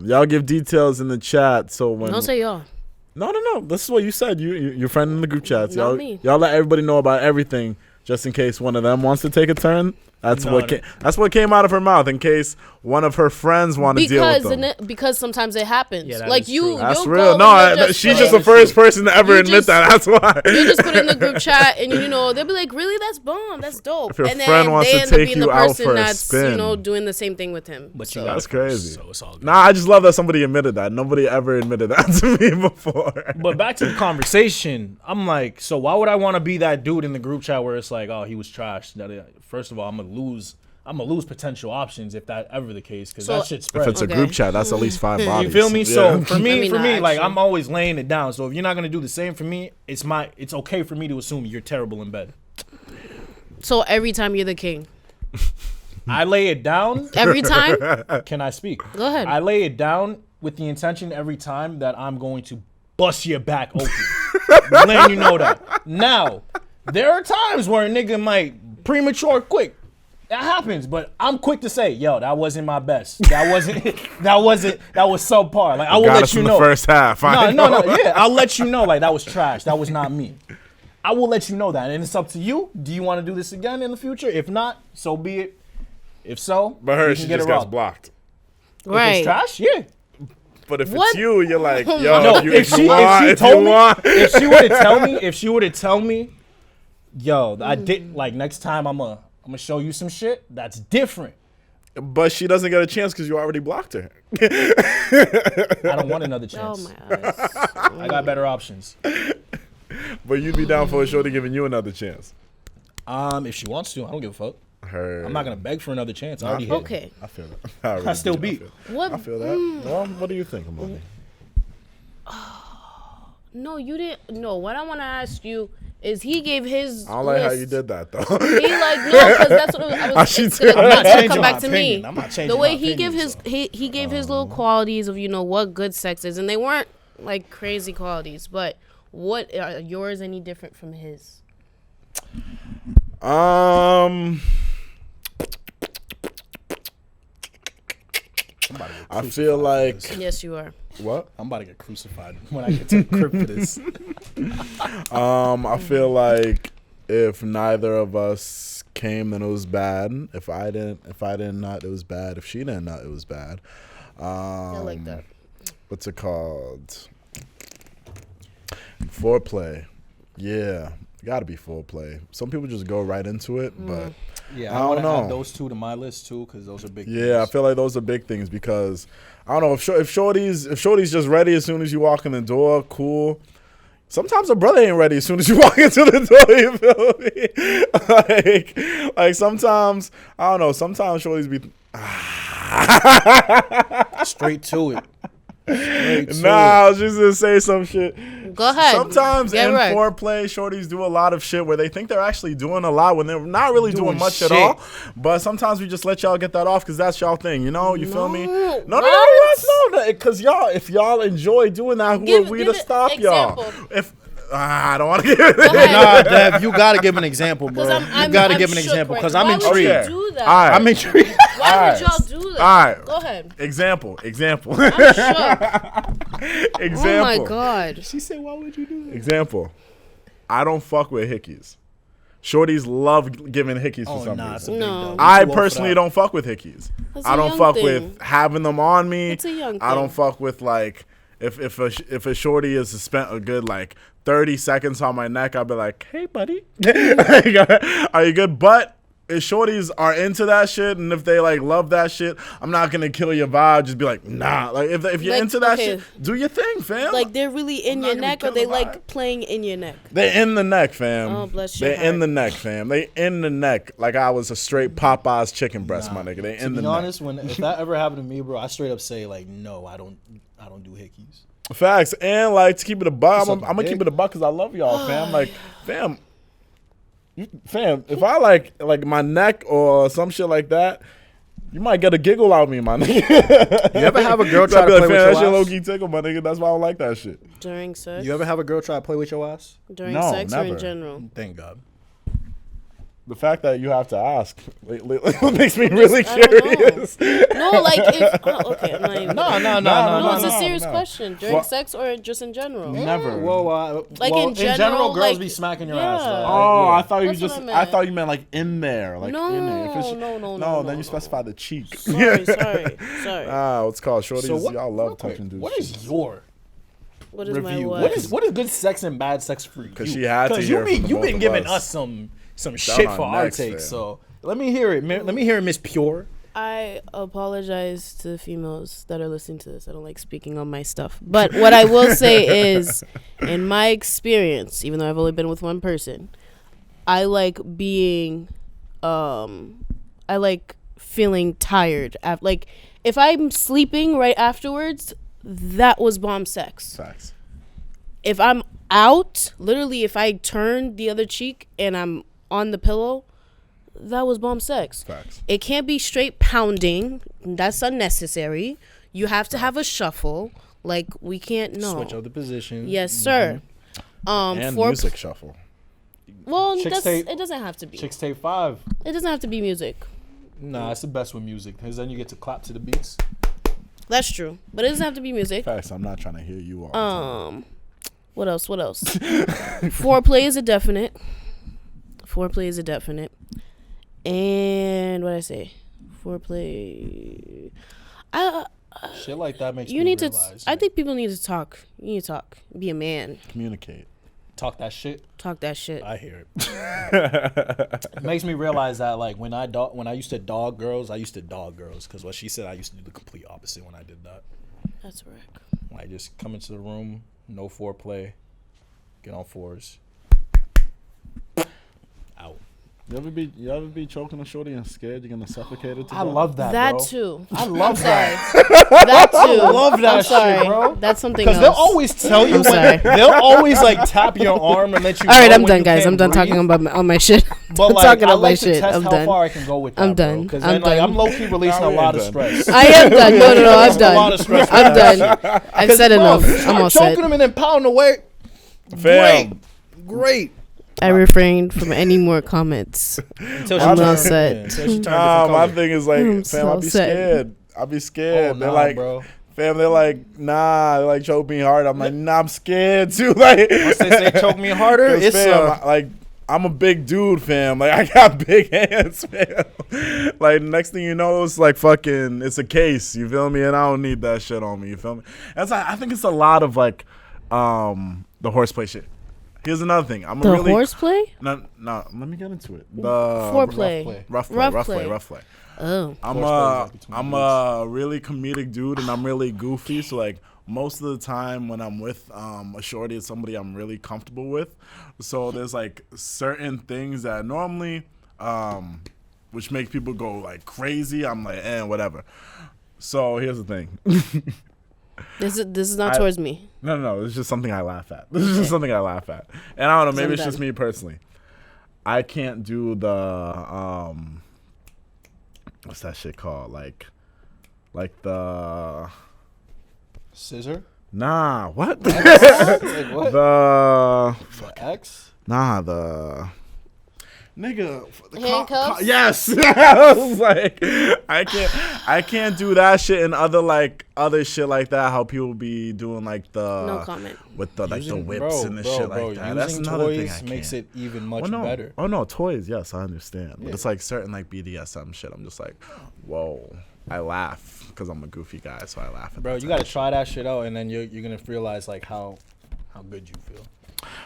y'all give details in the chat. So when don't say y'all. No. This is what you said. Your friend in the group chats. Not me. Y'all let everybody know about everything. Just in case one of them wants to take a turn. That's what came out of her mouth. In case one of her friends want to deal with them. Because sometimes it happens. Yeah, like you. That's real. No, she's just the first person to ever admit that. That's why. You just put in the group chat, and they'll be like, "Really? That's bomb. That's dope." If your and friend wants to take you out for a spin, doing the same thing with him. But that's crazy. So it's all good. Nah, I just love that somebody admitted that. Nobody ever admitted that to me before. But back to the conversation, I'm like, so why would I want to be that dude in the group chat where it's like, oh, he was trash? First of all, I'm gonna lose potential options if that ever the case, because that shit spreads. If it's a group chat, that's at least 5 bodies. You feel me? Yeah. So for me, like, I'm always laying it down. So if you're not gonna do the same for me, it's okay for me to assume you're terrible in bed. So every time you're the king. I lay it down. Every time? Can I speak? Go ahead. I lay it down with the intention every time that I'm going to bust your back open. Letting you know that. Now, there are times where a nigga might premature quick. That happens, but I'm quick to say, yo, that wasn't my best. That was subpar. Like, I will let you know. The first half. No. Yeah, I'll let you know. Like, that was trash. That was not me. I will let you know that, and it's up to you. Do you want to do this again in the future? If not, so be it. If so, but she just gets blocked. Right. If it's trash, yeah. But if it's you, you're like, yo, no, if she were to tell me, yo, I did, like, next time I'm gonna show you some shit that's different. But she doesn't get a chance because you already blocked her. I don't want another chance. Oh my eyes. I got better options. But you'd be down for a shorty giving you another chance. If she wants to, I don't give a fuck. Her. I'm not gonna beg for another chance. I already hit. Okay. I feel that. I still beat. What? I feel that. Well, what do you think, Imani? No, you didn't. No, what I want to ask you is he gave his. I don't like how list. you did that, though. He like no, because that's what I was. She It's did. gonna, I'm not it's gonna changing come my back to opinion. me. I'm not changing the way my he opinion, gave his so. he gave his little qualities of what good sex is, and they weren't like crazy qualities. But what are yours any different from his? I feel like Yes, you are. what? I'm about to get crucified when I get to the crib for this. I feel like if neither of us came, then it was bad. If I didn't nut, it was bad. If she didn't nut, it was bad. I like that. What's it called? Foreplay. Yeah, gotta be foreplay. Some people just go right into it, but Yeah, I I don't want to know. add those two to my list too because those are big. yeah, I things. feel like those are big things because I don't know if Shorty's just ready as soon as you walk in the door, cool. Sometimes a brother ain't ready as soon as you walk into the door. You feel me? like sometimes I don't know. Sometimes Shorty's be Straight to it. Straight to nah. I was just gonna say some shit. Go ahead. Sometimes Get in right. foreplay, shorties do a lot of shit where they think they're actually doing a lot when they're not really doing much shit. at all. But sometimes we just let y'all get that off because that's y'all thing, you know? You feel me? No, No, what? because y'all, if y'all enjoy doing that, who Give- are we give to an stop y'all? example. If I don't want to give it. ahead. Nah, Dev, you gotta give an example, bro. 'Cause You gotta give an shook example right because now. I'm Why would intrigued. you Okay. do that? All right. I'm intrigued. Why Alright. would y'all do that? All right. Go ahead. Example. I'm shook. Example. Oh my god. She said, "Why would you do that?" Example. I don't fuck with hickeys. Shorties love giving hickeys for some Nah, it's reason. a big No. dog. I You too old for personally that. don't fuck with hickeys. That's I a don't young fuck thing. with having them on me. It's a young I don't thing. fuck with like if a shorty has spent a good like 30 seconds on my neck, I'll be like, hey buddy, are you good? But if shorties are into that shit and if they like love that shit, I'm not gonna kill your vibe. Just be like, nah. Like if you're Like, into that okay. shit, do your thing, fam. Like they're really in not your gonna neck, or kill they the like vibe. playing in your neck. They're in the neck, fam. Oh, bless your They're in heart. the neck, fam. They in the neck. Like I was a straight Popeye's chicken breast, my nigga. They To in the be neck. honest, if that ever happened to me, bro, I straight up say like, no, I don't do hickeys. Facts. And like to keep it a buck, I'm Suck my gonna keep dick. it a buck because I love y'all, fam. Like, fam, if I like my neck or some shit like that, you might get a giggle out of me, my nigga. You ever have a girl So try I to be like, play fam, with that your shit low ass? key tickle, my nigga. That's why I don't like that shit. During sex? You ever have a girl try to play with your ass? During No, sex or never. in general? Thank God. The fact that you have to ask makes me really I don't know. curious. No, like if okay, I'm not even. No, No, no, it's a no, serious no. question. During Well- sex or just in general? Never. Well, Like well, in general, girls like- be smacking your yeah. ass. Though. Oh, Yeah. I thought That's what I I meant. thought you meant like in there, like No, in there. If it's- no, then you specify the cheek. Sorry. What's called shorties. So what, y'all love real quick, touching dudes. what is your What is my review? what? What is good sex and bad sex for you? 'Cause she had to Because hear from the you've both been of giving us. us some shit on for our next, takes. fam. So let me hear it. Let me hear it, Miss Pure. I apologize to the females that are listening to this. I don't like speaking on my stuff. But what I will say is, in my experience, even though I've only been with one person, I like being, I like feeling tired. Like, if I'm sleeping right afterwards, that was bomb sex. Facts. If I'm out, literally, if I turn the other cheek and I'm on the pillow, that was bomb sex. Facts. It can't be straight pounding. That's unnecessary. You have to have a shuffle. Like, we can't, no. Switch up the position. Yes, sir. And music shuffle. Well, Chixtape. it doesn't have to be. Chixtape 5. It doesn't have to be music. Nah, it's the best with music because then you get to clap to the beats. That's true. But it doesn't have to be music. Facts. I'm not trying to hear you all. the time. What else? Foreplay is a definite. And what did I say? Foreplay. Shit like that makes You me need to. realize. I think people need to talk. You need to talk. Be a man. Communicate. Talk that shit. Talk that shit. I hear it. It makes me realize that like when I used to dog girls, because what she said, I used to do the complete opposite when I did that. That's right. Like just come into the room, no foreplay, get on fours, out. You ever be choking a shorty and scared you're gonna suffocate her? I love that. That bro. too. I love that. That too. I love that I'm sorry. shit, bro. That's something else. Because they'll always tell you sorry. they'll always like tap your arm and let you. All right, know I'm when done, you guys. can't I'm done breathe. talking about all my shit. But I'm like, talking I about my like to shit. test I'm how done. far I can go with that. I'm done. Because I'm then like done. I'm low key releasing Now a we lot of done. stress. I am done. No, I'm Releasing a lot of done. stress. I'm done. I've said enough. I'm all set. Choking them and then pounding away. Fam. Great. I refrained from any more comments. Until I'm she all turned- set. yeah, until she turned Nah, different my color. thing is like, I'm fam, I'll be so sad. scared. I'll be scared. Oh, They're nah, like, bro. fam, they're like, nah, they like choke me hard. I'm like, nah, I'm scared too. Like, Once they say choke me harder, 'cause, it's fam, like, I'm a big dude, fam. Like, I got big hands, fam. Like, next thing you know, it's like fucking, it's a case. You feel me? And I don't need that shit on me. You feel me? That's like, I think it's a lot of like, the horseplay shit. Here's another thing. I'm a The really horseplay? no. Let me get into it. The Foreplay. rough play. Oh. I'm a really comedic dude, and I'm really goofy. So like most of the time when I'm with a shorty, it's somebody I'm really comfortable with. So there's like certain things that normally, which makes people go like crazy. I'm like, whatever. So here's the thing. This is not towards me. No. It's just something I laugh at. This is just something I laugh at. And I don't know, maybe it's just me personally. I can't do the what's that shit called? Like the scissor. nah, what? Like what? the The X. nah, the nigga, the Handcuffs? yes. I was like, I can't do that shit and other shit like that. How people be doing like the No comment. with the like the Using- whips and the shit like that. That's Using another thing toys I can't. makes it even much Oh no. better. Oh no, toys. Yes, I understand. But Yeah. it's like certain like BDSM shit. I'm just like, whoa. I laugh because I'm a goofy guy, so I laugh at Bro, that you type gotta of shit. try that shit out, and then you're gonna realize like how good you feel.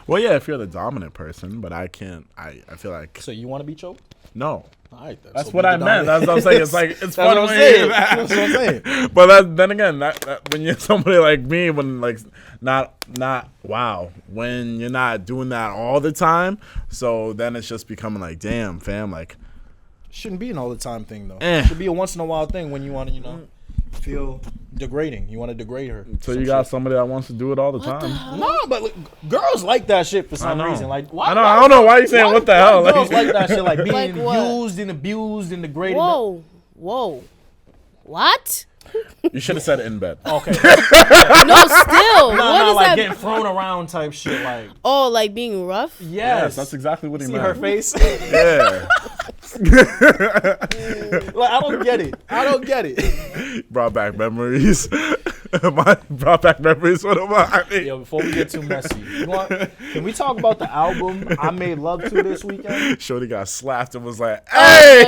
Well, yeah, if you're the dominant person, but I can't. I feel like So you want to be choked? no. All right, then. That's So what be I the meant. That's dominant. what I'm saying. It's like it's That's fun what I'm when saying. you That's what I'm saying. But then again, that when you're somebody like me, when like not wow, when you're not doing that all the time, so then it's just becoming like, damn, fam, like Shouldn't be an all the time thing though. Eh. It should be a once in a while thing when you want to, feel degrading. You want to degrade her. so Some you got shit. somebody that wants to do it all the time. No, but look, girls like that shit for some know. reason. Like, why? I know. I don't know why you saying what the hell. Why girls like that shit, like being Like what? used and abused and degraded. Whoa. What? You should have said it in bed. Okay. No, still. No, What is like that? getting thrown around type shit. Like, Oh, like being rough? yes, That's exactly what he See meant. her face? Yeah. Like, I don't get it. Brought back memories. Brought back memories. What am I? Yo, before we get too messy, can we talk about the album I Made Love to this weekend? Shorty got slapped and was like, "Hey,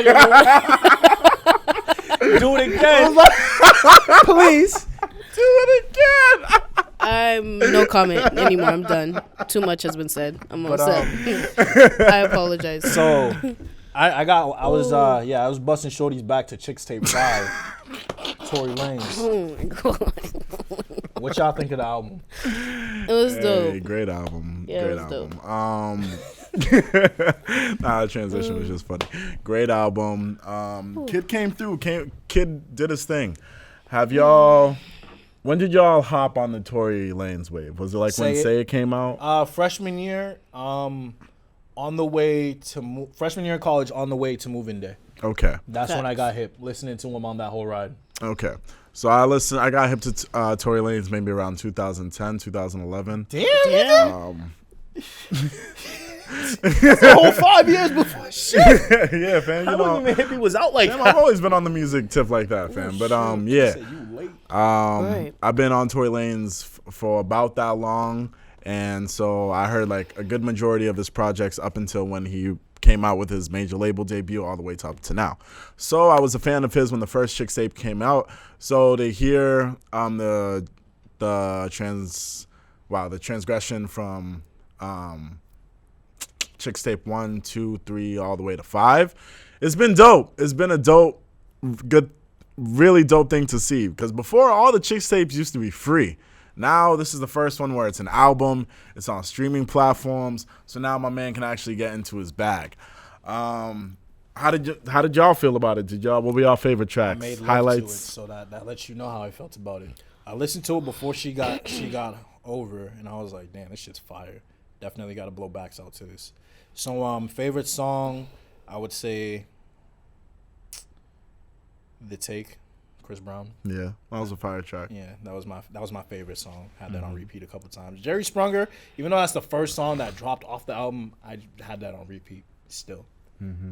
Do it again, please. do it again." I'm no comment anymore. I'm done. Too much has been said. I'm all But, set. I apologize. So, I was busting shorties back to Chixtape 5, Tory Lanez. Oh my god. What y'all think of the album? It was dope. Hey, great album. Yeah, great it was album. The transition was just funny. Great album. Kid came through. Kid did his thing. Have y'all? When did y'all hop on the Tory Lanez wave? Was it like when Say It came out? Freshman year, on the way to freshman year in college, on the way to move-in day. Okay. That's when I Facts. got hip, listening to him on that whole ride. Okay. So I got hip to Tory Lanez maybe around 2010, 2011. Damn. That's a whole 5 years before shit. Yeah, fam. I You wasn't know, even hip he was out like fam, that. I've always been on the music tip like that, fam. But yeah. Said you late. Right. I've been on Tory Lanez for about that long, and so I heard like a good majority of his projects up until when he came out with his major label debut all the way up to now. So I was a fan of his when the first Chixtape came out. So to hear the transgression from Chixtape 1, 2, 3, all the way to 5. It's been dope. It's been a dope, good, really dope thing to see. Because before, all the Chixtapes used to be free. Now this is the first one where it's an album. It's on streaming platforms. So now my man can actually get into his bag. How did y'all feel about it? What were y'all favorite tracks? I made love Highlights? to it, so that lets you know how I felt about it. I listened to it before she got over, and I was like, damn, this shit's fire. Definitely got to blow backs out to this. So favorite song, I would say The Take, Chris Brown. Yeah, that was a fire track. Yeah, that was my favorite song. Had that on repeat a couple times. Jerry Sprunger, even though that's the first song that dropped off the album, I had that on repeat still.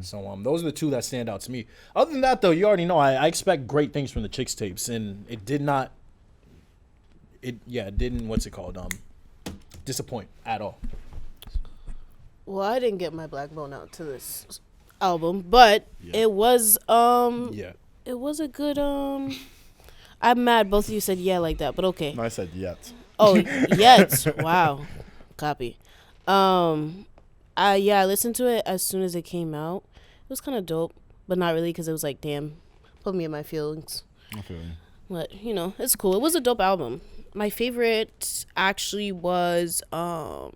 So those are the two that stand out to me. Other than that, though, you already know I expect great things from the Chixtapes, and it didn't disappoint at all. Well, I didn't get my black bone out to this album, but it was it was a good I'm mad both of you said yeah like that, but okay. I said yet. Oh, yet. Wow. Copy. I listened to it as soon as it came out. It was kind of dope, but not really because it was like, damn, put me in my feelings. Okay. But, it's cool. It was a dope album. My favorite actually was, I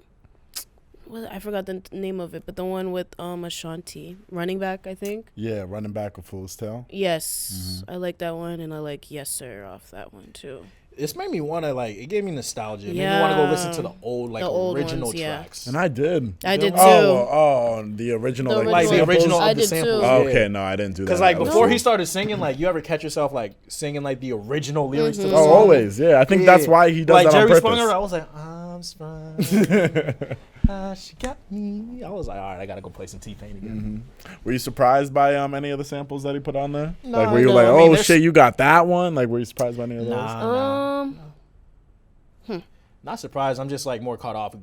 forgot the name of it, but the one with Ashanti. Running Back, I think. Yeah, Running Back a Fool's Tale. Yes. I like that one, and I like Yessirr off that one, too. This made me want to, it gave me nostalgia. It made me want to go listen to the old original ones, tracks. And I did. I did, too. The original. The Like the original. original I of the did, samples. too. Oh, Yeah. okay, no, I didn't do that. Because, before was he started singing, you ever catch yourself, singing, the original lyrics to the cool. song? Oh, always, yeah. I think that's why he does that Jerry on purpose. Sprunger, I was like, I'm sprung. She got me. I was like, all right, I got to go play some T-Pain again. Were you surprised by any of the samples that he put on there? No, were you no. like, I oh, mean, shit, you got that one? Were you surprised by any of those? Nah. Not surprised. I'm just more caught off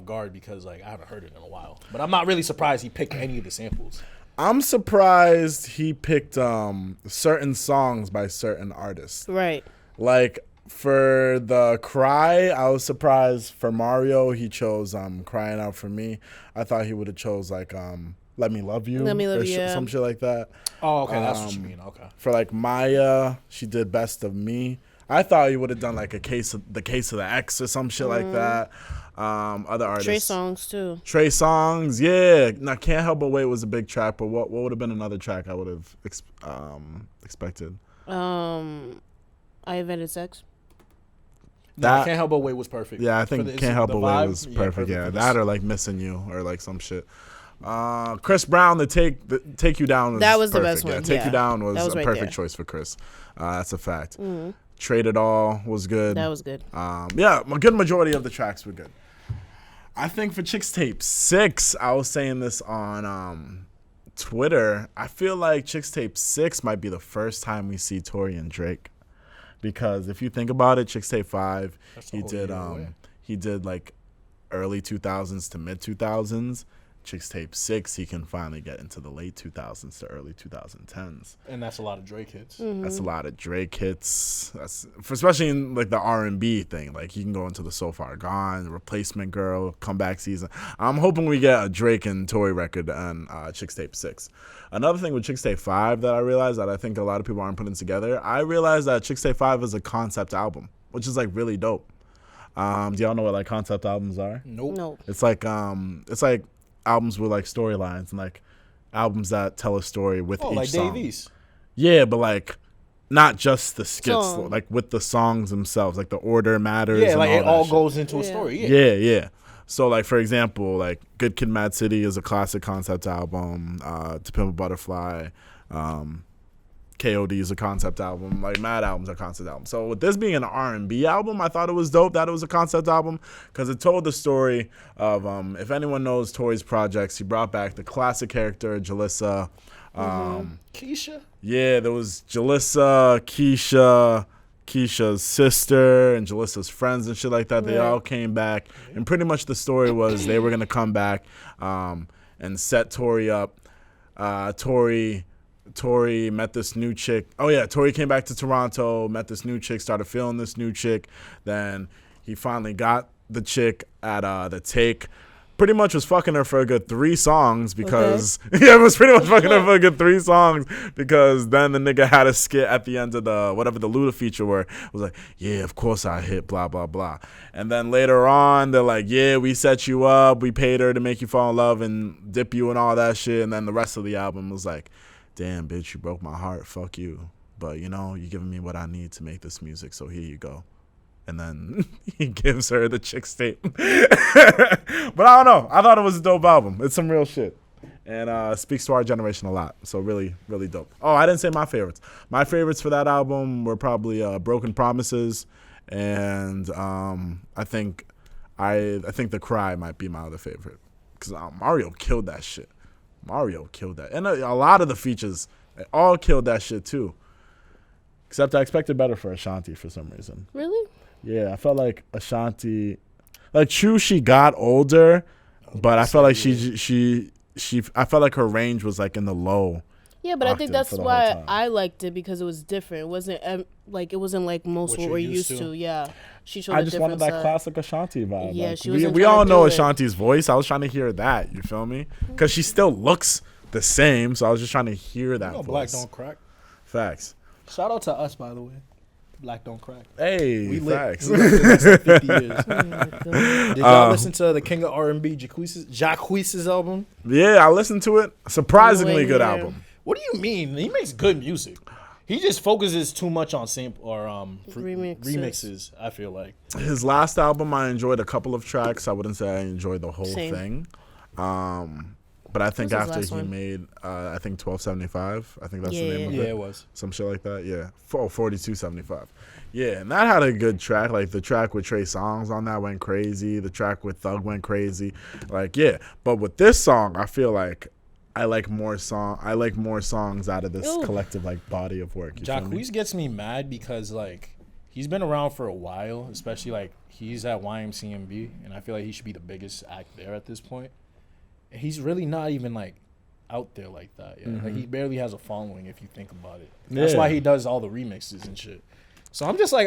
guard because I haven't heard it in a while. But I'm not really surprised he picked any of the samples. I'm surprised he picked certain songs by certain artists. Right. For the Cry, I was surprised. For Mario, he chose Crying Out For Me. I thought he would have chose Let Me Love You. Let Me Love You, yeah. Some shit like that. Oh, okay, that's what you mean. Okay. For Maya, she did Best of Me. I thought he would have done the Case of the X or some shit like that. Other artists. Trey Songz too. Trey Songz, yeah. Now, Can't Help But Wait was a big track, but what would have been another track I would have expected? I Invented Sex. No, Can't Help But Wait was perfect. Yeah, I think Can't Help But Wait was perfect. Yeah, that or Missing You or some shit. Chris Brown, the Take You Down was that was perfect. The best one. Yeah, Take You Down was a right perfect there. choice for Chris. That's a fact. Trade It All was good. That was good. Yeah, a good majority of the tracks were good. I think for Chixtape 6, I was saying this on Twitter. I feel like Chixtape 6 might be the first time we see Tory and Drake. Because if you think about it, Chixtape 5, he did early 2000s to mid 2000s. Chixtape 6, he can finally get into the late 2000s to early 2010s. And that's a lot of Drake hits. That's a lot of Drake hits. Especially in the R&B thing. He can go into the So Far Gone, Replacement Girl, Comeback Season. I'm hoping we get a Drake and Tory record on Chixtape 6. Another thing with Chixtape 5 that I realized that I think a lot of people aren't putting together, I realized that Chixtape 5 is a concept album, which is really dope. Do y'all know what concept albums are? Nope. It's albums with storylines and albums that tell a story with each song. Davies. Yeah, but not just the skits, Song. with the songs themselves, the order matters. Yeah, and all it all shit. goes into a story. Yeah. Yeah. So for example, Good Kid, Mad City is a classic concept album. To Pimp a Butterfly, KOD is a concept album. Mad albums are concept albums. So with this being an R&B album, I thought it was dope that it was a concept album because it told the story of, if anyone knows Tory's projects, he brought back the classic character, Jalissa. Keisha? Yeah, there was Jalissa, Keisha's sister, and Jalissa's friends and shit like that. They all came back. And pretty much the story was they were going to come back and set Tory up. Tory met this new chick. Oh, yeah, Tory came back to Toronto, met this new chick, started feeling this new chick. Then he finally got the chick at the Take. Pretty much was fucking her for a good 3 songs because yeah, it was pretty much fucking her for a good 3 songs because then the nigga had a skit at the end of the whatever the Luda feature where it was like, yeah, of course I hit blah blah blah, and then later on they're like, yeah, we set you up, we paid her to make you fall in love and dip you and all that shit, and then the rest of the album was like, damn bitch, you broke my heart, fuck you, but you know you're giving me what I need to make this music, so here you go. And then he gives her the Chixtape. But I don't know. I thought it was a dope album. It's some real shit. And speaks to our generation a lot. So really, really dope. Oh, I didn't say my favorites. My favorites for that album were probably Broken Promises. And I think The Cry might be my other favorite. Because Mario killed that shit. Mario killed that. And a lot of the features, they all killed that shit too. Except I expected better for Ashanti for some reason. Really? Yeah, I felt like Ashanti, like true, she got older, but I felt like she I felt like her range was like in the low. Yeah, but I think that's why I liked it because it was different. It wasn't like most what we're used to. Yeah, she showed. I just wanted that classic Ashanti vibe. Yeah, like, she was. We all know Ashanti's voice. I was trying to hear that. You feel me? Because she still looks the same, so I was just trying to hear that. You know, Black don't crack. Facts. Shout out to us, by the way. Black don't crack. Hey, we facts. We lived like 50 years. Did y'all listen to the King of R&B, Jacquees's album? Yeah, I listened to it. Surprisingly good album. What do you mean? He makes good music. He just focuses too much on remixes, I feel like. His last album, I enjoyed a couple of tracks. I wouldn't say I enjoyed the whole thing. But I think after he made, I think 1275. I think that's the name of it. Yeah, it was. Some shit like that. Yeah. 4275. Yeah, and that had a good track. Like the track with Trey Songz on that went crazy. The track with Thug went crazy. Like, yeah. But with this song, I feel like I like more songs out of this collective like body of work. Jacquees gets me mad because like he's been around for a while, especially like he's at YMCMB, and I feel like he should be the biggest act there at this point. He's really not even like out there like that. Yeah. Like he barely has a following if you think about it. That's why he does all the remixes and shit. So I'm just like,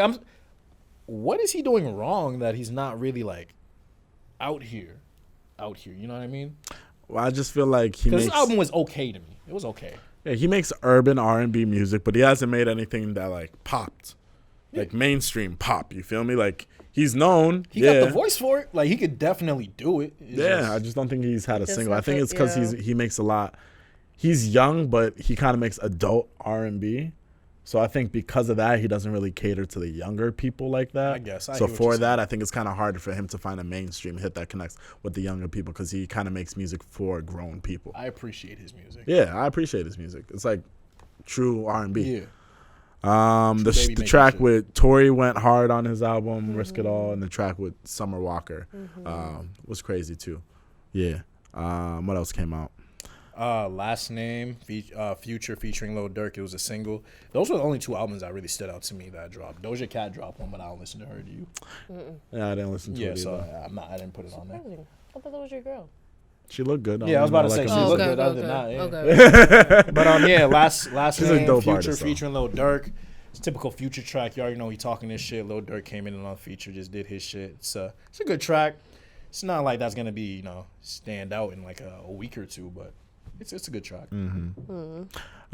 what is he doing wrong that he's not really like out here? You know what I mean? Well, I just feel like this album was okay to me. It was okay. Yeah, he makes urban R&B music, but he hasn't made anything that like popped, like mainstream pop. You feel me? Like. He's known. He got the voice for it. Like, he could definitely do it. I just don't think he's had a single. I think it's because he makes a lot. He's young, but he kind of makes adult R&B. So I think because of that, he doesn't really cater to the younger people like that. I guess. So for that, I think it's kind of hard for him to find a mainstream hit that connects with the younger people because he kind of makes music for grown people. I appreciate his music. Yeah, I appreciate his music. It's like true R&B. Yeah. The track with Tory went hard on his album, Risk It All, and the track with Summer Walker was crazy too. Yeah. What else came out? Last Name, Future featuring Lil Durk. It was a single. Those were the only 2 albums that really stood out to me that dropped. Doja Cat dropped one, but I don't listen to her. Do you? Yeah, I didn't listen to it either. So I didn't put it on there. I thought that was your girl. She looked good. Yeah, I was about to say she looked good. Other than that, yeah. But Last Name, Future artist, featuring Lil Durk. It's a typical Future track. You already know he talking this shit. Lil Durk came in and on Future, just did his shit. It's a good track. It's not like that's gonna be stand out in like a week or two, but it's a good track.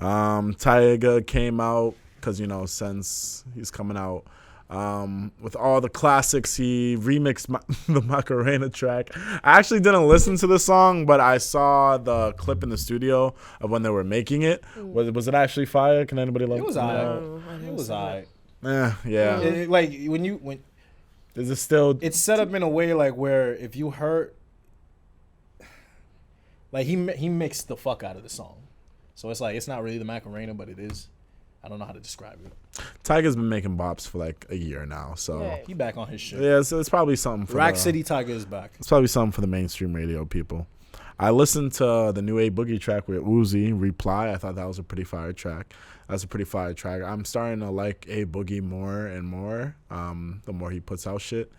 Tyga came out because since he's coming out. With all the classics, he remixed the Macarena track. I actually didn't listen to the song, but I saw the clip in the studio of when they were making it. Was it actually fire? Can anybody love it? It was alright. It was alright. Yeah. Like when is it still? It's set up in a way like where if you heard, like he mixed the fuck out of the song, so it's like it's not really the Macarena, but it is. I don't know how to describe it. Tyga's been making bops for like a year now, so he back on his shit. Yeah, so it's probably something for Rack City. Tyga is back. It's probably something for the mainstream radio people. I listened to the new A Boogie track with Uzi, Reply. I thought that was a pretty fire track. That's a pretty fire track. I'm starting to like A Boogie more and more. The more he puts out shit.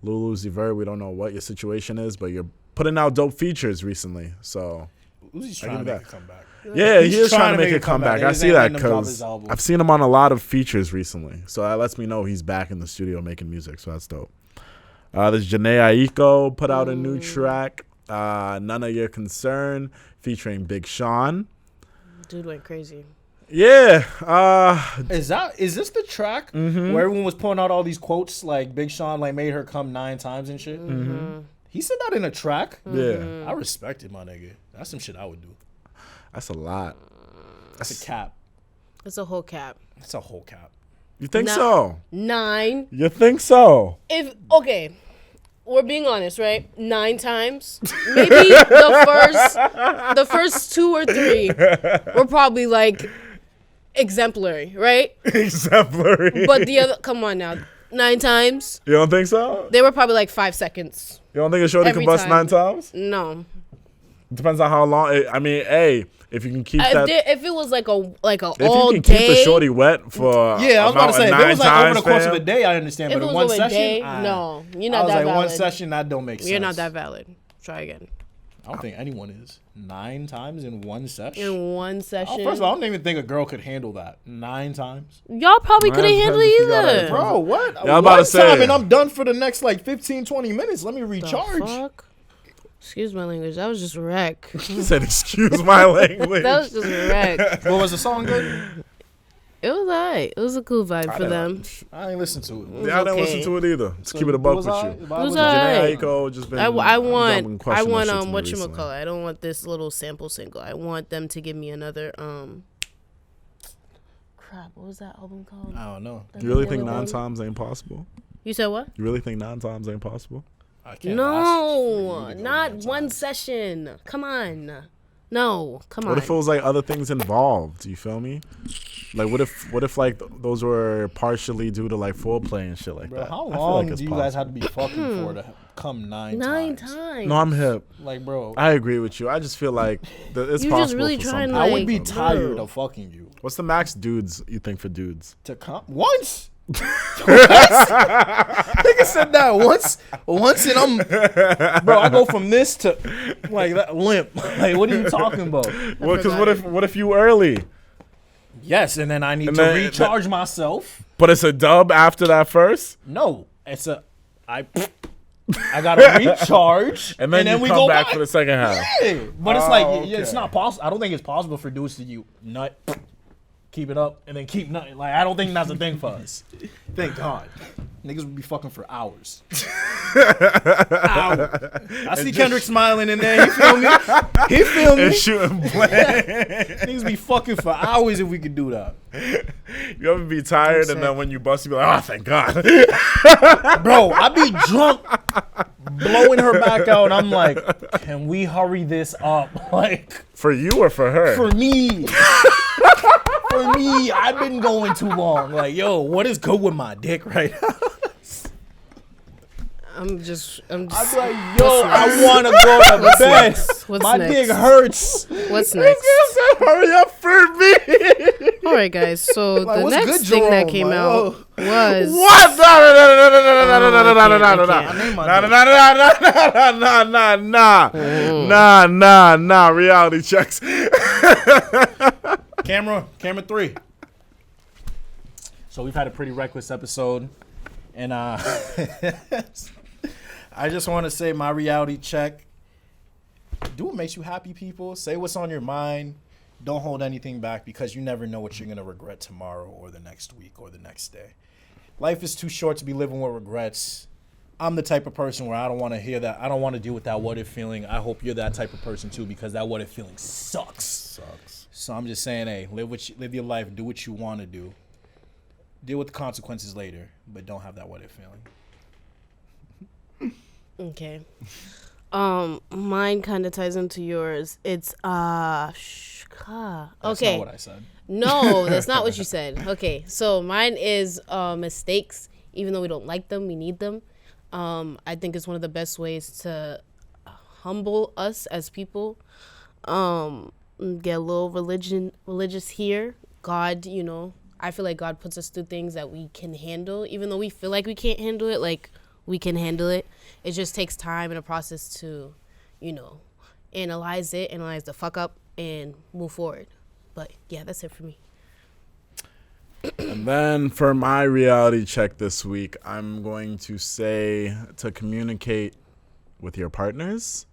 Lil Uzi Vert, we don't know what your situation is, but you're putting out dope features recently, so Uzi's trying to make a comeback. Yeah, he is trying to make a comeback. I see that because I've seen him on a lot of features recently. So that lets me know he's back in the studio making music. So that's dope. There's Janae Aiko put out a new track, None of Your Concern, featuring Big Sean. Dude went crazy. Yeah. Is this the track where everyone was pulling out all these quotes like Big Sean like made her come 9 times and shit? He said that in a track. Yeah. I respect it, my nigga. That's some shit I would do. That's a lot. That's a cap. It's a whole cap. It's a whole cap. You think so? 9. You think so? Okay, we're being honest, right? 9 times. Maybe the first 2 or 3 were probably like exemplary, right? Exemplary. But the other, come on now, 9 times. You don't think so? They were probably like 5 seconds. You don't think a shorty Every can bust time. 9 times? No. Depends on how long. I mean, if you can keep that. If it was like a If all you can keep the day, shorty wet for Yeah, I was about to say, if it was like over the course of a a day, I understand. if But it in was one over a session, day, no, you're I not was that like, valid. one session, that don't make sense. You're not that valid. Try again. I don't think anyone is. 9 times in one session? In one session. First of all, I don't even think a girl could handle that. 9 times? Y'all probably couldn't Depends handle if it you got either. a- Bro, what? Yeah, I'm about One to say. time and I'm done for the next like 15, 20 minutes. Let me The recharge. fuck? Excuse my language. That was just wreck. He said, "Excuse my language." That was just wreck. What was the song good? It was alright. It was a cool vibe for them. I ain't listen to it. Yeah, I didn't okay. listen to it either. Let's So keep it a it buck was with alright? you. It was was alright. Janae Aiko just been. I want dumping question what shit to me you recently. call it. I don't want this little sample single. I want them to give me another crap. What was that album called? I don't know. You really think Another 9 one? times ain't possible? You said what? You really think 9 times ain't possible? I can't No, last for you to go not 9 one times. session. Come on. No, come on. What if it was like other things involved? You feel me? Like what if like those were partially due to like foreplay and shit like Bro, that? how I feel long like it's do you guys possible. have to be fucking for to come 9 9 times? times. No, I'm hip. Like, bro, I agree with you. I just feel like it's You possible just really for trying some to, I people. would be like, tired bro. of fucking you. What's the max dudes you think for dudes? To come once. Nigga said that once, and I'm, bro. I go from this to like that limp. Like, what are you talking about? Well, because forgot what if you early? Yes, and then I need And to then- recharge myself. But it's a dub after that first, No, I gotta recharge, and then you we come go back for the second half. Yeah, but it's Oh, like okay. it's not possible. I don't think it's possible for dudes to you nut, keep it up, and then keep nutting. Like, I don't think that's a thing for us. Thank God. Niggas would be fucking for hours. I see Kendrick smiling in there. He feel me? He feel me? And shooting blank. Niggas be fucking for hours if we could do that. You ever be tired, I'm and then when you bust, you be like, "Oh, thank God." Bro, I be drunk, blowing her back out. I'm like, can we hurry this up? Like, For you or for her? for me. For me, I've been going too long. Like, yo, what is good with my dick right now? I'm just. I'm like, yo, I want to go to bed. next? What's My next? dick hurts. What's next? Hurry up for me. All right, guys. So Like, the what's next good, thing that Jerome? came Like, out was What? No. Nah. Reality checks. Camera 3. So we've had a pretty reckless episode, and I just want to say my reality check. Do what makes you happy, people. Say what's on your mind. Don't hold anything back, because you never know what you're gonna regret tomorrow or the next week or the next day. Life is too short to be living with regrets. I'm the type of person where I don't want to hear that. I don't want to deal with that what if feeling. I hope you're that type of person too, because that what if feeling sucks. So I'm just saying, hey, live your life, do what you want to do. Deal with the consequences later, but don't have that what if feeling. okay. Mine kind of ties into yours. It's That's okay. not what I said. No, that's not what you said. Okay, so mine is mistakes. Even though we don't like them, we need them. I think it's one of the best ways to humble us as people. Get a little religious here. God, I feel like God puts us through things that we can handle, even though we feel like we can't handle it. Like, we can handle it. It just takes time and a process to, analyze the fuck up and move forward. But yeah, that's it for me. And then for my reality check this week, I'm going to say to communicate with your partners,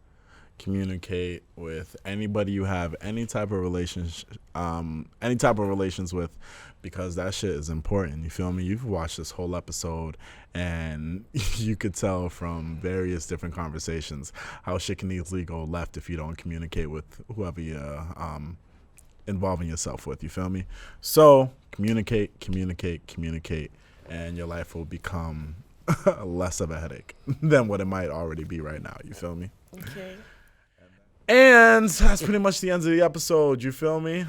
communicate with anybody you have any type of relations with, because that shit is important. You feel me? You've watched this whole episode and you could tell from various different conversations how shit can easily go left if you don't communicate with whoever you're involving yourself with. You feel me? So communicate, and your life will become less of a headache than what it might already be right now. You feel me? Okay. And that's pretty much the end of the episode. You feel me?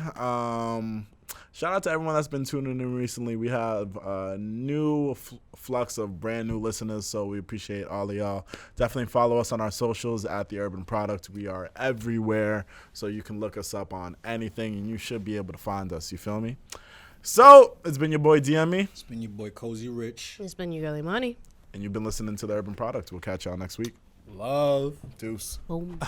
Shout out to everyone that's been tuning in recently. We have a new flux of brand new listeners, so we appreciate all of y'all. Definitely follow us on our socials at The Urban Product. We are everywhere, so you can look us up on anything, and you should be able to find us. You feel me? So, it's been your boy DME. It's been your boy Cozy Rich. It's been your girl Imani. And you've been listening to The Urban Product. We'll catch y'all next week. Love. Deuce. Boom.